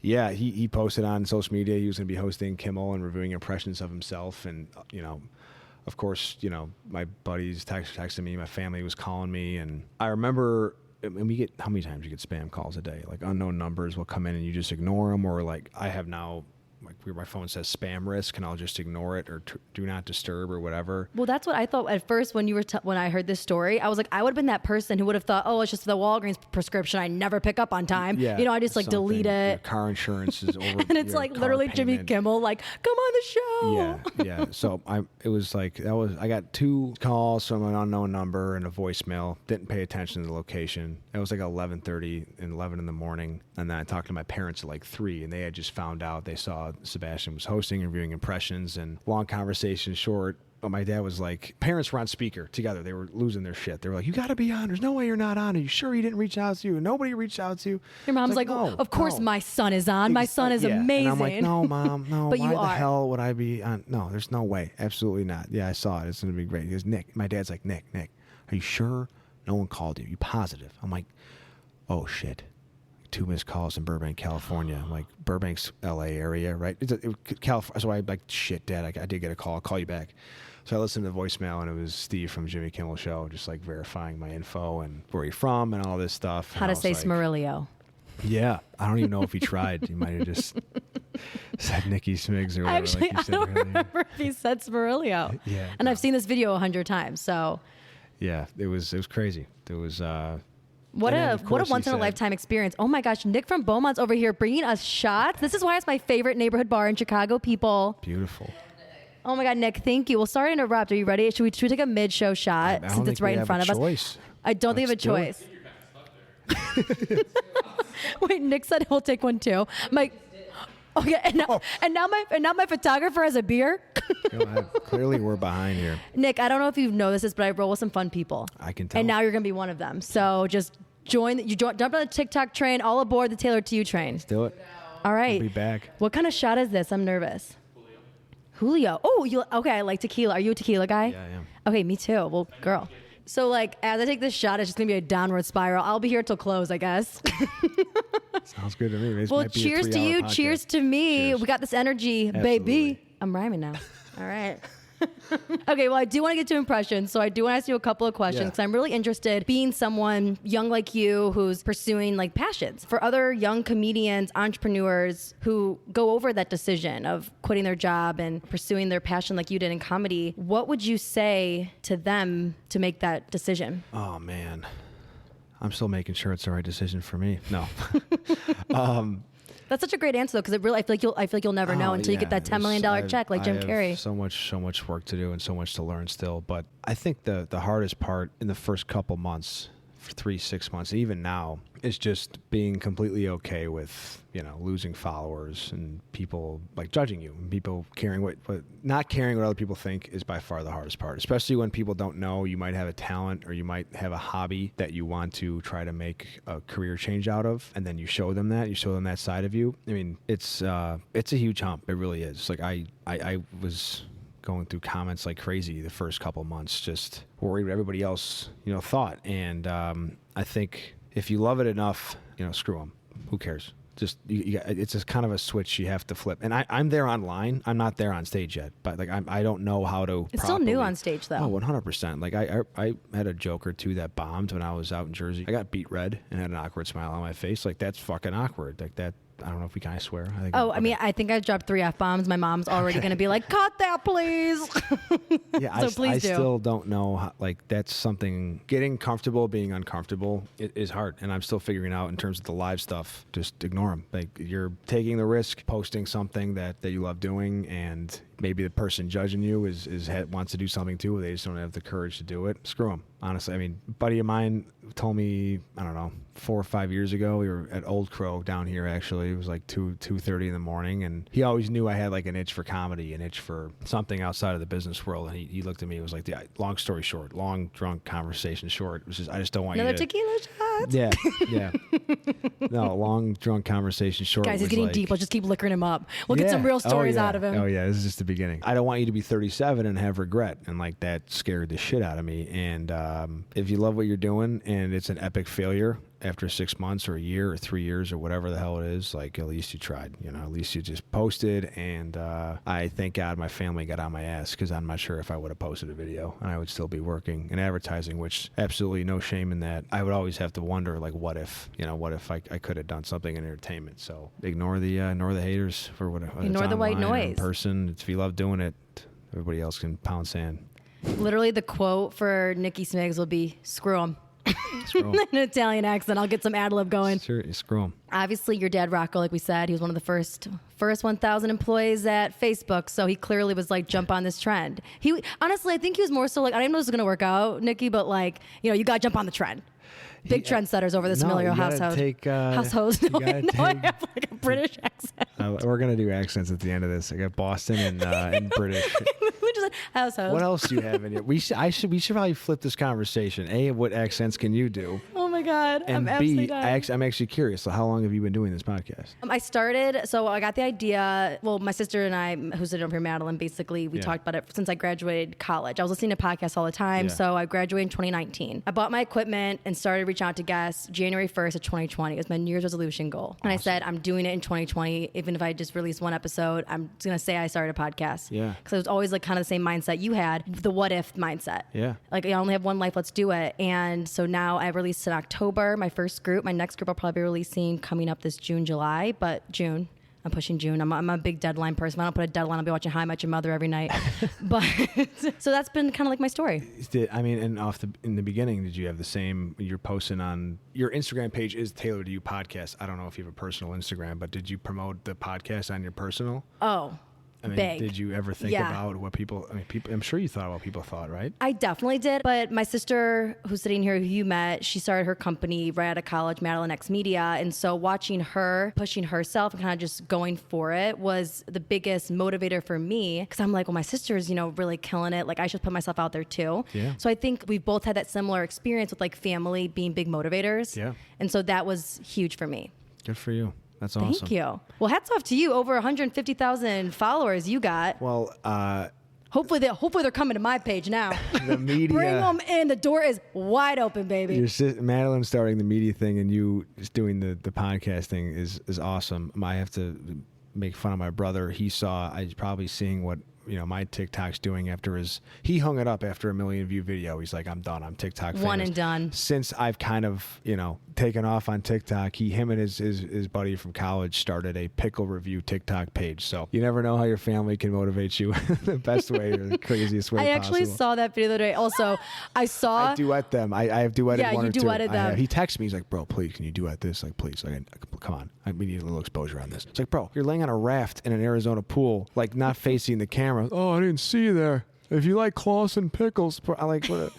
Yeah, he posted on social media he was going to be hosting Kimmel and reviewing impressions of himself, and of course, my buddies texted me, my family was calling me, and I remember. And we get, how many times you get spam calls a day? Like unknown numbers will come in and you just ignore them, or like I have now, like where my phone says spam risk and I'll just ignore it, or do not disturb or whatever. Well, that's what I thought at first when you were when I heard this story. I was like, I would have been that person who would have thought, oh, it's just the Walgreens prescription I never pick up on time. Yeah, I just like delete your it. car insurance is over. And it's like literally Jimmy Kimmel, like, come on the show. Yeah. So it was like I got 2 calls from an unknown number and a voicemail. Didn't pay attention to the location. It was like 11:30 and 11 in the morning, and then I talked to my parents at like 3, and they had just found out. They saw Sebastian was hosting and reviewing impressions, and long conversation short. My dad was like, parents were on speaker together. They were losing their shit. They were like, you got to be on. There's no way you're not on. Are you sure he didn't reach out to you? Nobody reached out to you. Your mom's like, no, of course my son is on. My son is amazing. And I'm like, no, Mom, no. But why you the are. hell would I be on? No, there's no way. Absolutely not. Yeah, I saw it. It's going to be great. He goes, Nick. My dad's like, Nick, are you sure no one called you? You positive? I'm like, oh, shit. 2 missed calls in Burbank, California. I'm like, Burbank's L.A. area, right? California. So I'm like, shit, Dad, I did get a call. I'll call you back. So I listened to the voicemail, and it was Steve from Jimmy Kimmel Show, just like verifying my info and where you're from and all this stuff. How to say Smirilio. Yeah. I don't even know if he tried. He might have just said Nicky Smigs or whatever. Actually, like you said I don't earlier. remember if he said Smirilio. Yeah. And I've seen this video 100 times, so. Yeah, it was crazy. It was What a once in a lifetime experience. Oh my gosh, Nick from Beaumont's over here bringing us shots. This is why it's my favorite neighborhood bar in Chicago, people. beautiful. Oh my God, Nick, thank you. Well, sorry to interrupt. Are you ready? Should we take a mid-show shot since it's right in front of us? I don't think we have a choice. Wait, Nick said he'll take one too. I'm like, okay, and now my photographer has a beer. Go ahead. Clearly, we're behind here. Nick, I don't know if you know this, but I roll with some fun people. I can tell. And now you're gonna be one of them. So just jump on the TikTok train, all aboard the Taylor to You train. Let's do it. All right. We'll be back. What kind of shot is this? I'm nervous. Julio. Oh, okay. I like tequila. Are you a tequila guy? Yeah, I am. Okay, me too. Well, girl. So like, as I take this shot, it's just gonna be a downward spiral. I'll be here till close, I guess. Sounds good to me. This Well, might be a cheers to 3-hour you. podcast. Cheers to me. Cheers. We got this energy, Absolutely. baby. I'm rhyming now. All right. Okay, well, I do want to get to impressions, so I do want to ask you a couple of questions Yeah. because I'm really interested, being someone young like you who's pursuing like passions. For other young comedians, entrepreneurs who go over that decision of quitting their job and pursuing their passion like you did in comedy, what would you say to them to make that decision? Oh man, I'm still making sure it's the right decision for me. No. That's such a great answer though, because I feel like you'll never know until you get that $10 million check like Jim Carrey. So much work to do and so much to learn still. But I think the hardest part in the first couple months, 3-6 months, even now, is just being completely okay with losing followers and people like judging you, and people not caring what other people think is by far the hardest part. Especially when people don't know you might have a talent or you might have a hobby that you want to try to make a career change out of, and then you show them that side of you. I mean, it's a huge hump. It really is. Like I was going through comments like crazy the first couple months, just worried what everybody else thought. And I think if you love it enough, screw them. Who cares? Just it's just kind of a switch you have to flip. And I'm there online. I'm not there on stage yet, but like I don't know how to. It's still new on stage though. Oh, 100%. Like I had a joke or two that bombed when I was out in Jersey. I got beat red and had an awkward smile on my face. Like that's fucking awkward. Like that. I don't know if we can. I swear. I think I dropped 3 F-bombs. My mom's already going to be like, cut that, please. Yeah, so I do. still don't know. That's something. Getting comfortable being uncomfortable is hard, and I'm still figuring out in terms of the live stuff. Just ignore them. Like you're taking the risk, posting something that you love doing, and maybe the person judging you wants to do something too. They just don't have the courage to do it. Screw them. honestly. I mean, a buddy of mine told me, I don't know, 4 or 5 years ago, we were at Old Crow down here, actually. It was like 2:30 in the morning, and he always knew I had like an itch for comedy, an itch for something outside of the business world. And he looked at me, it was like, long story short, long drunk conversation short. It was just, I just don't want Another you to... tequila shot. Yeah. No, long drunk conversation short. Guys, he's getting deep. Let's just keep liquoring him up. We'll Yeah. get some real stories out of him. Oh yeah, this is just the beginning. I don't want you to be 37 and have regret, and like that scared the shit out of me. And if you love what you're doing and it's an epic failure after 6 months or a year or 3 years or whatever the hell it is, like at least you tried, at least you just posted. And I thank God my family got on my ass, because I'm not sure if I would have posted a video and I would still be working in advertising, which absolutely no shame in that. I would always have to wonder, like, what if I could have done something in entertainment. So ignore the haters for what Ignore the white noise. In person, if you love doing it, everybody else can pound sand. Literally, the quote for Nicky Smigs will be, screw him. In an Italian accent. I'll get some ad lib going. Sure, screw him. Obviously, your dad, Rocco, like we said, he was one of the first 1,000 employees at Facebook. So he clearly was like, jump on this trend. Honestly, I think he was more so like, I didn't know this was going to work out, Nicky, but like, you got to jump on the trend. Big trendsetters over this familial household. Household. No, I have like a British accent. We're gonna do accents at the end of this. I got Boston and British. Just household. What else do you have in here? We should probably flip this conversation. A, what accents can you do? Oh my God. And B, I'm actually curious. So how long have you been doing this podcast? I started, so I got the idea. Well, my sister and I, who's sitting over here, Madeline, basically, we talked about it since I graduated college. I was listening to podcasts all the time. So I graduated in 2019. I bought my equipment and started reaching out to guests January 1st of 2020. It was my New Year's resolution goal. And I said, I'm doing it in 2020. Even if I just release one episode, I'm just going to say I started a podcast. Yeah. Because it was always like kind of the same mindset you had, the what if mindset. Yeah. Like, I only have one life, let's do it. And so now I released in October, my first group. My next group I'll probably be releasing coming up this June, July, but June. I'm pushing June. I'm a big deadline person. If I don't put a deadline, I'll be watching How I Met Your Mother every night. But so that's been kind of like my story. In the beginning, did you have the same? You're posting on your Instagram page is Tailored to You podcast. I don't know if you have a personal Instagram, but did you promote the podcast on your personal? Oh. Big. Did you ever think about what people? I'm sure you thought about what people thought, right? I definitely did. But my sister, who's sitting here, who you met, she started her company right out of college, Madeline X Media, and so watching her pushing herself and kind of just going for it was the biggest motivator for me. Because I'm like, well, my sister's really killing it. Like, I should put myself out there too. Yeah. So I think we've both had that similar experience with like family being big motivators. Yeah. And so that was huge for me. Good for you. That's awesome. Thank you. Well, hats off to you. Over 150,000 followers you got. Well, hopefully they're coming to my page now. The media. Bring them in. The door is wide open, baby. Madeline starting the media thing and you just doing the podcast thing is awesome. I have to make fun of my brother. He's probably seeing what my TikTok's doing after he hung it up after a 1 million view video. He's like, I'm done. I'm TikTok famous. One and done. Since I've kind of, taken off on TikTok, him and his buddy from college started a pickle review TikTok page. So you never know how your family can motivate you the best way or the craziest way possible. I actually saw that video the other day. Also, I duet them. I have duetted one or two. Yeah, you duetted them. He texted me. He's like, bro, please, can you duet this? Like, please. Like, come on. We need a little exposure on this. It's like, bro, you're laying on a raft in an Arizona pool, like not facing the camera. Oh, I didn't see you there. If you like Clausen pickles, I like what.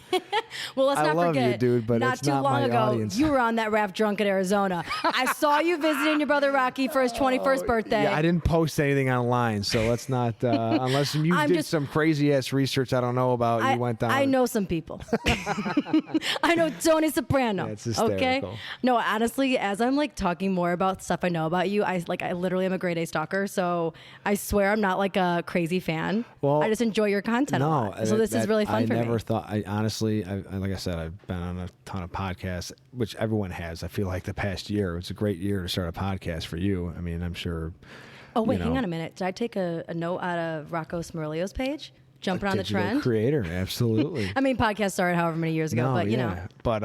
Well, let's not forget, you, dude, but not it's too not long my ago, audience. you were on that raft drunk in Arizona. I saw you visiting your brother Rocky for his 21st birthday. Yeah, I didn't post anything online, so let's not, unless you did some crazy-ass research I don't know about, you went down. I know some people. I know Tony Soprano. That's hysterical. Okay? No, honestly, as I'm like talking more about stuff I know about you, I literally am a grade A stalker, so I swear I'm not like a crazy fan. Well, I just enjoy your content a lot. So this is really fun for me. I never thought, honestly, like I said, I've been on a ton of podcasts, which everyone has. I feel like the past year, it's a great year to start a podcast for you. I mean, I'm sure. Oh, wait, hang on a minute. Did I take a note out of Rocco Smerilio's page? Jumping on the trend? Creator, absolutely. I mean, podcast started however many years ago, but you know. But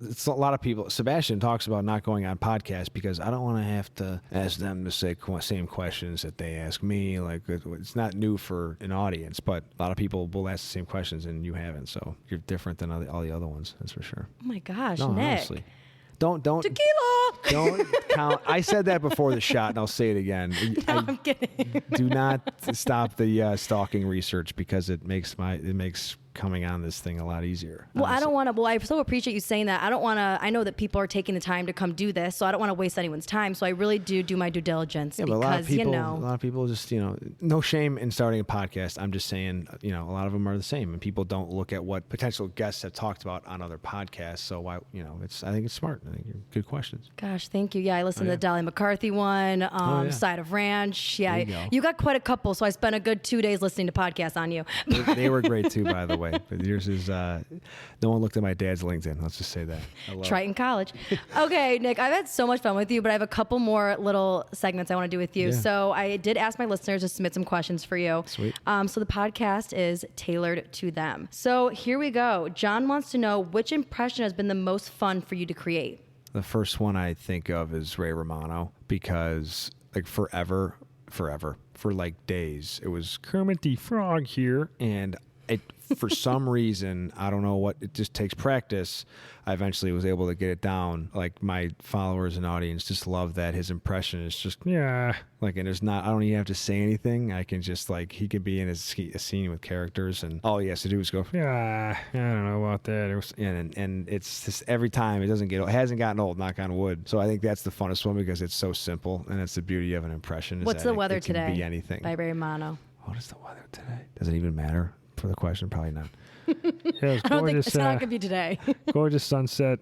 it's a lot of people. Sebastian talks about not going on podcasts because I don't want to have to ask them the same questions that they ask me. Like, it's not new for an audience, but a lot of people will ask the same questions and you haven't. So you're different than all the other ones, that's for sure. Oh my gosh, no, Nick. Honestly. Don't tequila. Don't count. I said that before the shot, and I'll say it again. No, I'm kidding. Do not stop the stalking research because it makes coming on this thing a lot easier. Well, honestly. I don't want to. Well, I so appreciate you saying that. I don't want to. I know that people are taking the time to come do this, so I don't want to waste anyone's time. So I really do my due diligence. Yeah, because, but a know, lot of people just, no shame in starting a podcast. I'm just saying, a lot of them are the same, and people don't look at what potential guests have talked about on other podcasts. So why, I think it's smart. I think you're good questions. Gosh, thank you. Yeah, I listened to the Dolly McCarthy one, Side of Ranch. Yeah, you got quite a couple. So I spent a good 2 days listening to podcasts on you. They were great too, by the way. But yours is no one looked at my dad's LinkedIn. Let's just say that. Triton College. Okay, Nick, I've had so much fun with you, but I have a couple more little segments I want to do with you. Yeah. So I did ask my listeners to submit some questions for you. Sweet. So the podcast is tailored to them. So here we go. John wants to know which impression has been the most fun for you to create. The first one I think of is Ray Romano, because like forever, for like days, it was Kermit the Frog here, and it for some reason, I don't know what, it just takes practice. I eventually was able to get it down. Like my followers and audience just love that his impression is just, and there's not, I don't even have to say anything. I can just he could be in a scene with characters, and all he has to do is go, I don't know about that. And it's just every time it hasn't gotten old, knock on wood. So I think that's the funnest one because it's so simple, and it's the beauty of an impression. What's the weather today? It can be anything. By Ray Romano. What is the weather today? Does it even matter? For the question, probably not. Yeah, it was I don't think it's not gonna be today. Gorgeous sunset.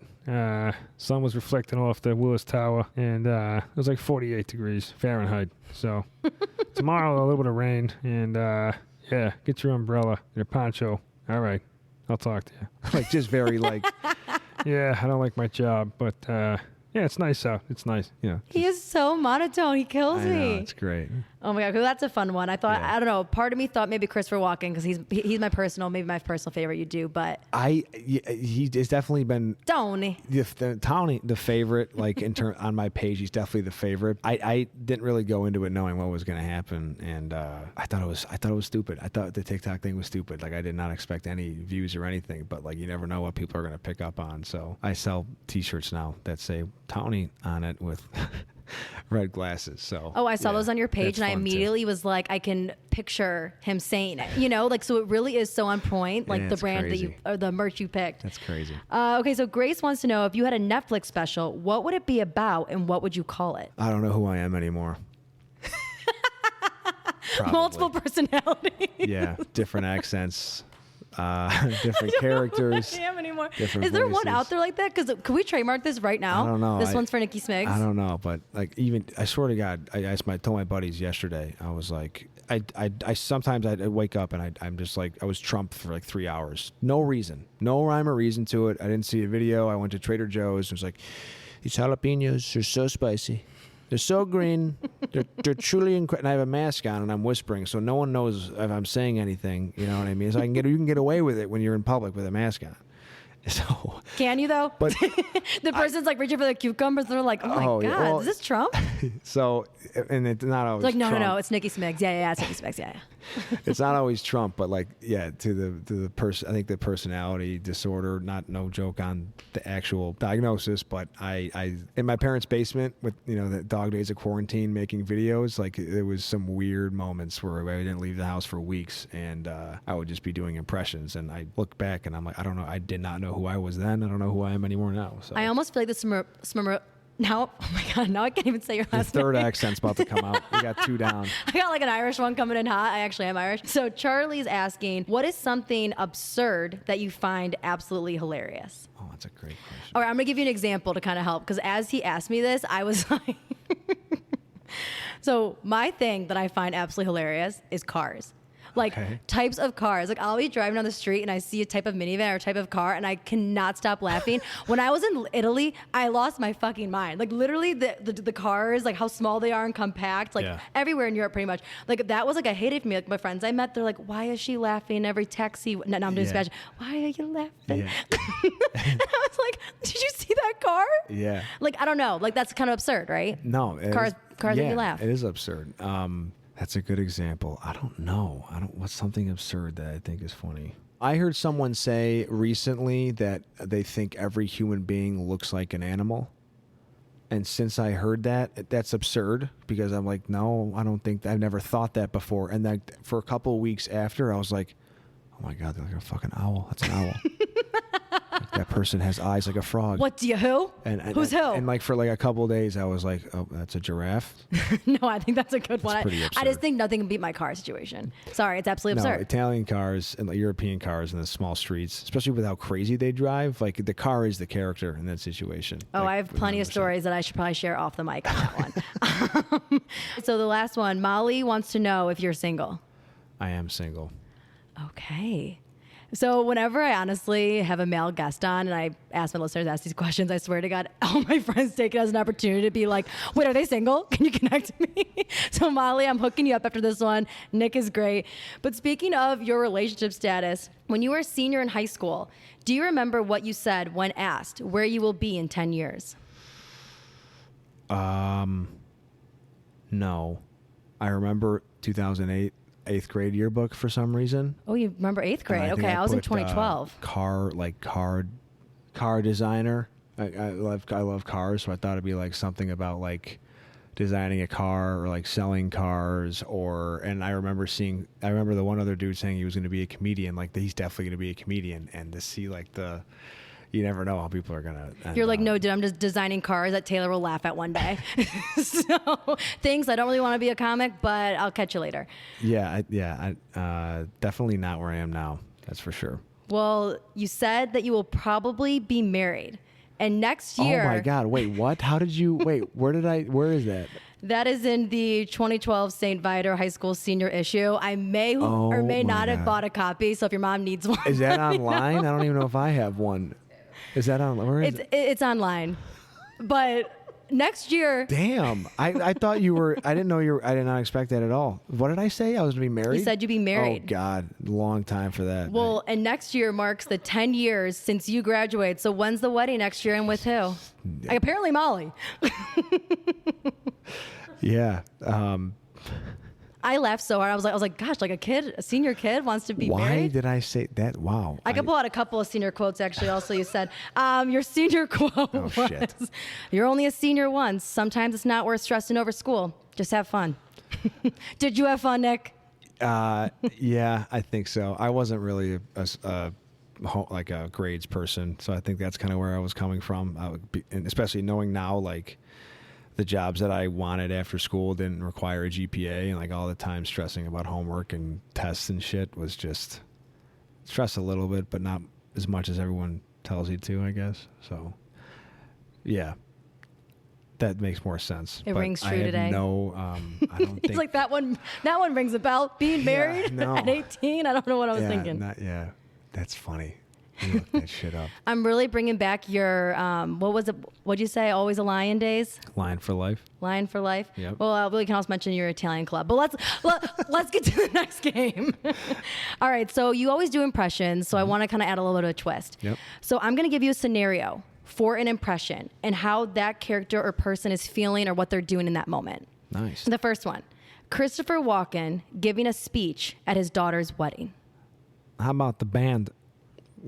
Sun was reflecting off the Willis Tower, and it was like 48 degrees Fahrenheit. So tomorrow a little bit of rain, and get your umbrella and your poncho. All right, I'll talk to you. Just very Yeah, I don't like my job, but it's nice out. It's nice. Yeah. He is so monotone. He kills me. I know, it's great. Oh my God, that's a fun one. I thought, I don't know, part of me thought maybe Christopher Walken, because he's my personal favorite you do, but. He has definitely been. Tony. The favorite, on my page, he's definitely the favorite. I didn't really go into it knowing what was going to happen, and I thought it was stupid. I thought the TikTok thing was stupid. I did not expect any views or anything, but you never know what people are going to pick up on. So I sell T-shirts now that say Tony on it with red glasses. So I saw those on your page, and I immediately was like, I can picture him saying it. So it really is so on point, the brand crazy. or the merch you picked. That's crazy. Okay, so Grace wants to know, if you had a Netflix special, what would it be about, and what would you call it? I don't know who I am anymore. Multiple personalities. Yeah, different accents. Different characters. I am anymore. Is there one out there like that? Because could we trademark this right now? I don't know. This one's for Nicky Smigs. I don't know, but even I swear to God, I told my buddies yesterday. I was like, I sometimes I'd wake up and I'm just like, I was Trump for 3 hours, no reason, no rhyme or reason to it. I didn't see a video. I went to Trader Joe's and was like, these jalapenos are so spicy. They're so green. They're truly incredible. And I have a mask on and I'm whispering, so no one knows if I'm saying anything. You know what I mean? So you can get away with it when you're in public with a mask on. So can you though? But the person's reaching for the cucumbers. They're like, oh my God, is this Trump? So, and it's not always no, it's Nicky Smigs. Yeah, it's Nicky Smigs. Yeah. It's not always Trump, but to the person, I think the personality disorder, no joke on the actual diagnosis, but I in my parents' basement with the dog days of quarantine making videos, there was some weird moments where I didn't leave the house for weeks, and I would just be doing impressions, and I look back and I'm like, I don't know, I did not know who I was then. I don't know who I am anymore now. So I almost feel like this now, oh my God, now I can't even say your last name. The third name. accent's about to come out. We got 2 down. I got an Irish one coming in hot. I actually am Irish. So Charlie's asking, what is something absurd that you find absolutely hilarious? Oh, that's a great question. All right, I'm going to give you an example to kind of help, because as he asked me this, I was like... So my thing that I find absolutely hilarious is cars. Types of cars. I'll be driving down the street and I see a type of minivan or type of car and I cannot stop laughing. When I was in Italy, I lost my fucking mind. Literally the cars, how small they are and compact, everywhere in Europe pretty much. That was I hated for me. My friends I met, they're like, why is she laughing every taxi? No, I'm doing Spanish. Why are you laughing? Yeah. And I was like, did you see that car? Yeah. I don't know. That's kind of absurd, right? No. Cars make you laugh. It is absurd. That's a good example. I don't know. What's something absurd that I think is funny? I heard someone say recently that they think every human being looks like an animal. And since I heard that, that's absurd, because I'm like, no, I don't think, I've never thought that before. And then for a couple of weeks after, I was like, oh my God, they're like a fucking owl. That's an owl. Like, that person has eyes like a frog. What do you who? And Who's who? And like for like a couple of days, I was like, oh, that's a giraffe. No, I think that's a good one. pretty I absurd. just think nothing can beat my car situation. Sorry, it's absolutely No, absurd. Italian cars and like European cars in the small streets, especially with how crazy they drive, like the car is the character in that situation. Oh, Like, I have plenty of 100%. stories that I should probably share off the mic on that one. So the last one, Molly wants to know if you're single. I am single. Okay. So whenever I honestly have a male guest on and I ask my listeners to ask these questions, I swear to God, all my friends take it as an opportunity to be like, wait, are they single? Can you connect me? So Molly, I'm hooking you up after this one. Nick is great. But speaking of your relationship status, when you were a senior in high school, do you remember what you said when asked where you will be in 10 years? No. I remember 2008 8th grade yearbook for some reason. Oh, you remember 8th grade? And Okay, think I was in put, 2012. Car designer. I love cars, so I thought it'd be like something about like designing a car or like selling cars and I remember the one other dude saying he was going to be a comedian, like he's definitely going to be a comedian, and to see like you never know how people are going to. You're like, no, dude, I'm just designing cars that Taylor will laugh at one day. So things, I don't really want to be a comic, but I'll catch you later. Yeah, definitely not where I am now. That's for sure. Well, you said that you will probably be married. And next year. Oh my God. Wait, what? How did you, where is that? That is in the 2012 St. Viator High School senior issue. I may or may not have bought a copy. So if your mom needs one. Is that online? I don't even know if I have one. Is that on? Where is it? It's online. But next year. Damn. I thought you were, I did not expect that at all. What did I say? I was going to be married? You said you'd be married. Oh God. Long time for that. Well, and next year marks the 10 years since you graduated. So when's the wedding next year and with who? Like, apparently Molly. Yeah. I laughed so hard. I was like, gosh, like a senior kid wants to be married. Why did I say that? Wow. I could pull out a couple of senior quotes, actually. Also, you said, your senior quote was, shit. you're only a senior once. Sometimes it's not worth stressing over school. Just have fun. Did you have fun, Nick? Yeah, I think so. I wasn't really a grades person, so I think that's kind of where I was coming from. And especially knowing now, like, the jobs that I wanted after school didn't require a GPA, and like all the time stressing about homework and tests and shit was just stress a little bit, but not as much as everyone tells you to, I guess. So, yeah, that makes more sense. It rings true I have today. No, I don't think. It's like that one rings a bell. Being married at 18, I don't know what I was thinking. That's funny. You look that shit up. I'm really bringing back your, what was it? What'd you say? Always a Lion days? Lion for life. Lion for life? Yep. Well, we can also mention your Italian club. But let's get to the next game. All right. So you always do impressions. So I want to kind of add a little bit of a twist. Yep. So I'm going to give you a scenario for an impression and how that character or person is feeling or what they're doing in that moment. Nice. The first one, Christopher Walken giving a speech at his daughter's wedding. How about the band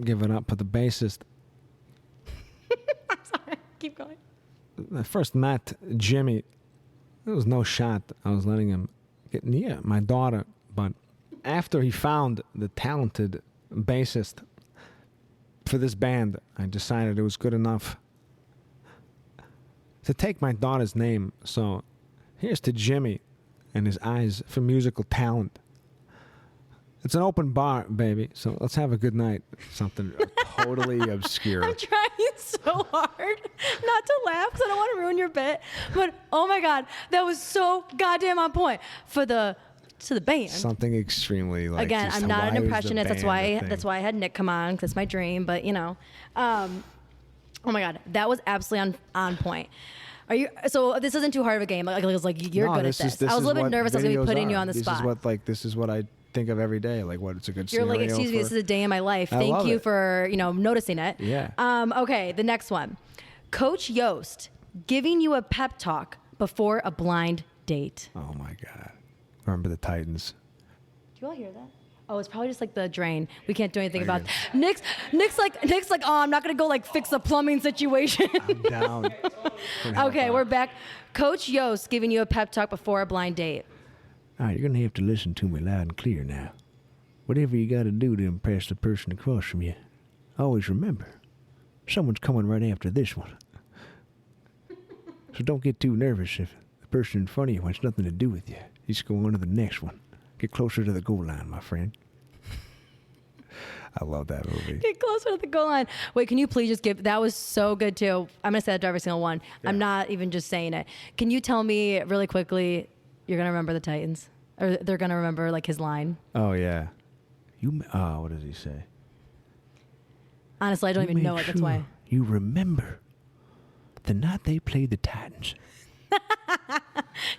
giving up for the bassist? I'm sorry. Keep going. I first met Jimmy. There was no shot I was letting him get near my daughter. But after he found the talented bassist for this band, I decided it was good enough to take my daughter's name. So here's to Jimmy and his eyes for musical talent. It's an open bar, baby, so let's have a good night. Something totally obscure. I'm trying so hard not to laugh because I don't want to ruin your bit. But, oh my God, that was so goddamn on point to the band. Something extremely like. Again, just I'm not why an was the impressionist. That's band why I had Nick come on, because it's my dream. But, you know. Oh my God, that was absolutely on point. So this isn't too hard of a game. Like you're good at this. I was a little bit nervous I was going to be putting you on the spot. This is what I think of every day. Like, what it's a good You're scenario like, excuse me, this is a day in my life. Thank you for noticing it. Yeah. Okay, the next one, Coach Yost giving you a pep talk before a blind date. Oh my God. Remember the Titans. Do you all hear that? Oh, it's probably just like the drain. We can't do anything about it. Nick's like, oh, I'm not gonna go like fix a plumbing situation. I'm down. Okay, we're back. Coach Yost giving you a pep talk before a blind date. All right, you're gonna have to listen to me loud and clear now. Whatever you got to do to impress the person across from you, always remember, someone's coming right after this one. So don't get too nervous if the person in front of you wants nothing to do with you. You just go on to the next one. Get closer to the goal line, my friend. I love that movie. Get closer to the goal line. Wait, can you please just give, that was so good too. I'm going to say that to every single one. Yeah. I'm not even just saying it. Can you tell me really quickly, you're going to remember the Titans? Or they're going to remember like his line? Oh, yeah. What does he say? Honestly, I don't even know it. That's why. You remember the night they played the Titans.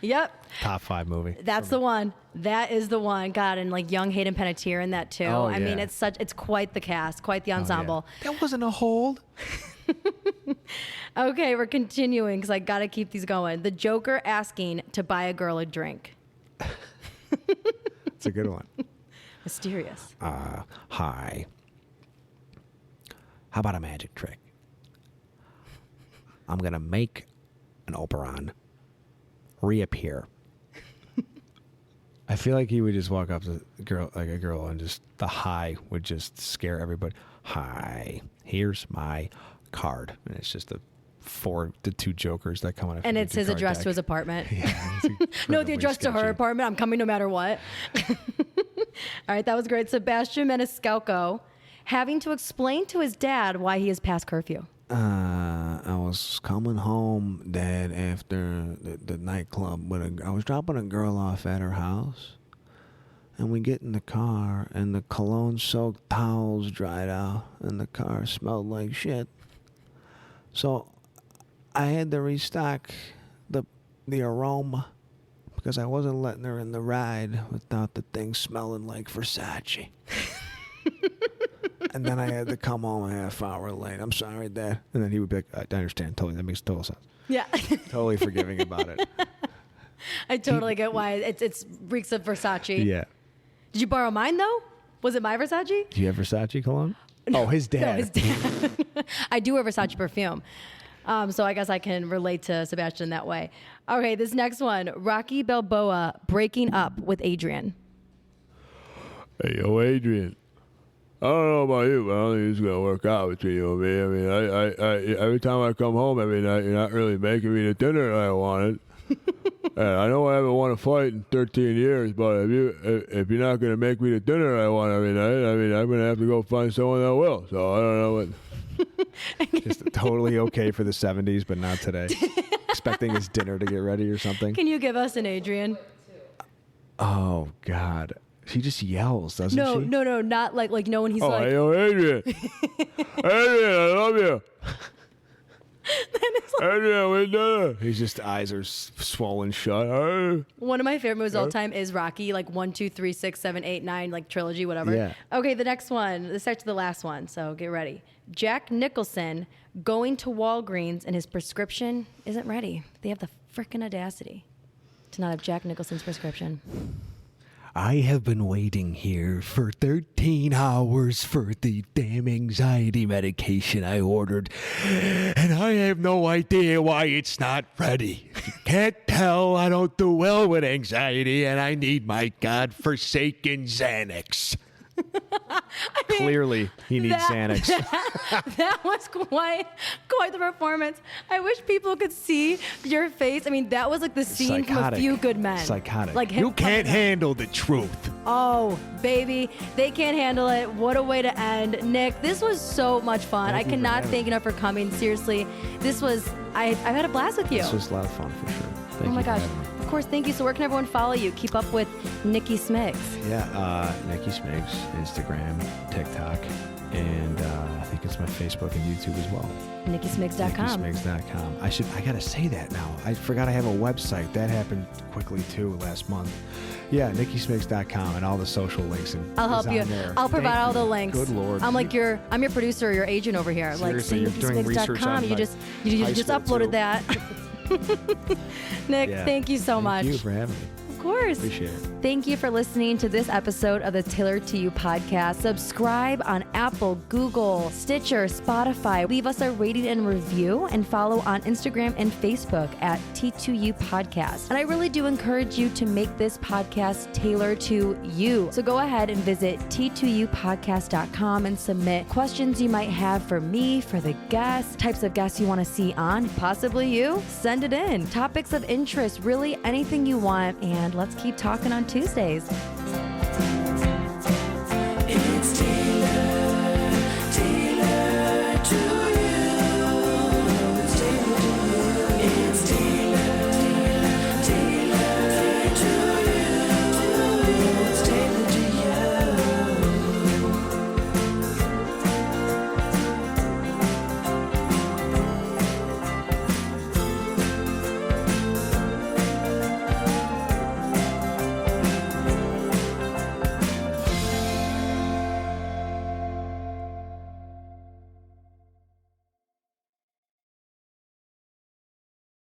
Yep. Top 5 movie. That's the one. That is the one. God, and like young Hayden Panettiere in that too. Oh, I mean, yeah. it's quite the cast, quite the ensemble. Oh, yeah. That wasn't a hold. Okay, we're continuing because I got to keep these going. The Joker asking to buy a girl a drink. It's a good one. Mysterious. Hi. How about a magic trick? I'm going to make an Oberon reappear. I feel like he would just walk up to a girl, and just the hi would just scare everybody. Hi, here's my card. And it's just the 2 jokers that come on. And it's his address to his apartment. Yeah. No, the address to her apartment. I'm coming no matter what. All right, that was great. Sebastian Maniscalco having to explain to his dad why he is past curfew. I was coming home, Dad, after the nightclub. I was dropping a girl off at her house. And we get in the car, and the cologne-soaked towels dried out, and the car smelled like shit. So I had to restock the aroma because I wasn't letting her in the ride without the thing smelling like Versace. And then I had to come home a half hour late. I'm sorry, Dad. And then he would be like, I understand. Totally. That makes total sense. Yeah. Totally forgiving about it. I totally get why it's reeks of Versace. Yeah. Did you borrow mine, though? Was it my Versace? Do you have Versace cologne? No, his dad. No, his dad. I do wear Versace perfume. So I guess I can relate to Sebastian that way. Okay, this next one. Rocky Balboa breaking up with Adrian. Hey, yo, Adrian. I don't know about you, but I don't think it's going to work out between you and me. I mean, I every time I come home every night, you're not really making me the dinner that I wanted. And I know I haven't won a fight in 13 years, but if you're not going to make me the dinner I want every night, I mean, I'm going to have to go find someone that will. So I don't know what. Just totally okay for the 70s, but not today. Expecting his dinner to get ready or something. Can you give us an Adrian? Oh, God. She just yells, doesn't she? No, not like no when he's like. Hey, yo, Adrian. Adrian, I love you. Adrian, we did it. His just eyes are swollen shut. One of my favorite movies of all time is Rocky, like 1, 2, 3, 6, 7, 8, 9, like trilogy, whatever. Yeah. Okay, the next one. This is actually the last one, so get ready. Jack Nicholson going to Walgreens and his prescription isn't ready. They have the frickin' audacity to not have Jack Nicholson's prescription. I have been waiting here for 13 hours for the damn anxiety medication I ordered, and I have no idea why it's not ready. You can't tell I don't do well with anxiety, and I need my godforsaken Xanax. Clearly, he needs Xanax. That was quite the performance. I wish people could see your face. I mean, that was like the scene from A Few Good Men. Psychotic. Like you can't handle the truth. Oh, baby, they can't handle it. What a way to end. Nick, this was so much fun. I cannot thank you enough for coming. Seriously, this was, I've had a blast with you. This was a lot of fun for sure. Thank oh my you gosh. Of course, thank you. So where can everyone follow you? Keep up with Nicky Smigs. Yeah, Nicky Smigs, Instagram, TikTok, and I think it's my Facebook and YouTube as well. NickySmigs.com. NickySmigs.com. I gotta say that now. I forgot I have a website. That happened quickly too last month. Yeah, NickySmigs.com and all the social links. And I'll help you. I'll provide all the links. Good Lord. I'm like your producer or your agent over here. Seriously, like, you're doing research on You just uploaded that. Nick, thank you so much. Thank you for having me. Of course. course. Appreciate it. Thank you for listening to this episode of the Tailored to You podcast. Subscribe on Apple, Google, Stitcher, Spotify. Leave us a rating and review and follow on Instagram and Facebook at T2U Podcast. And I really do encourage you to make this podcast tailored to you. So go ahead and visit T2Upodcast.com and submit questions you might have for me, for the guests, types of guests you want to see on, possibly you. Send it in. Topics of interest, really anything you want. And let's keep talking on Tuesdays.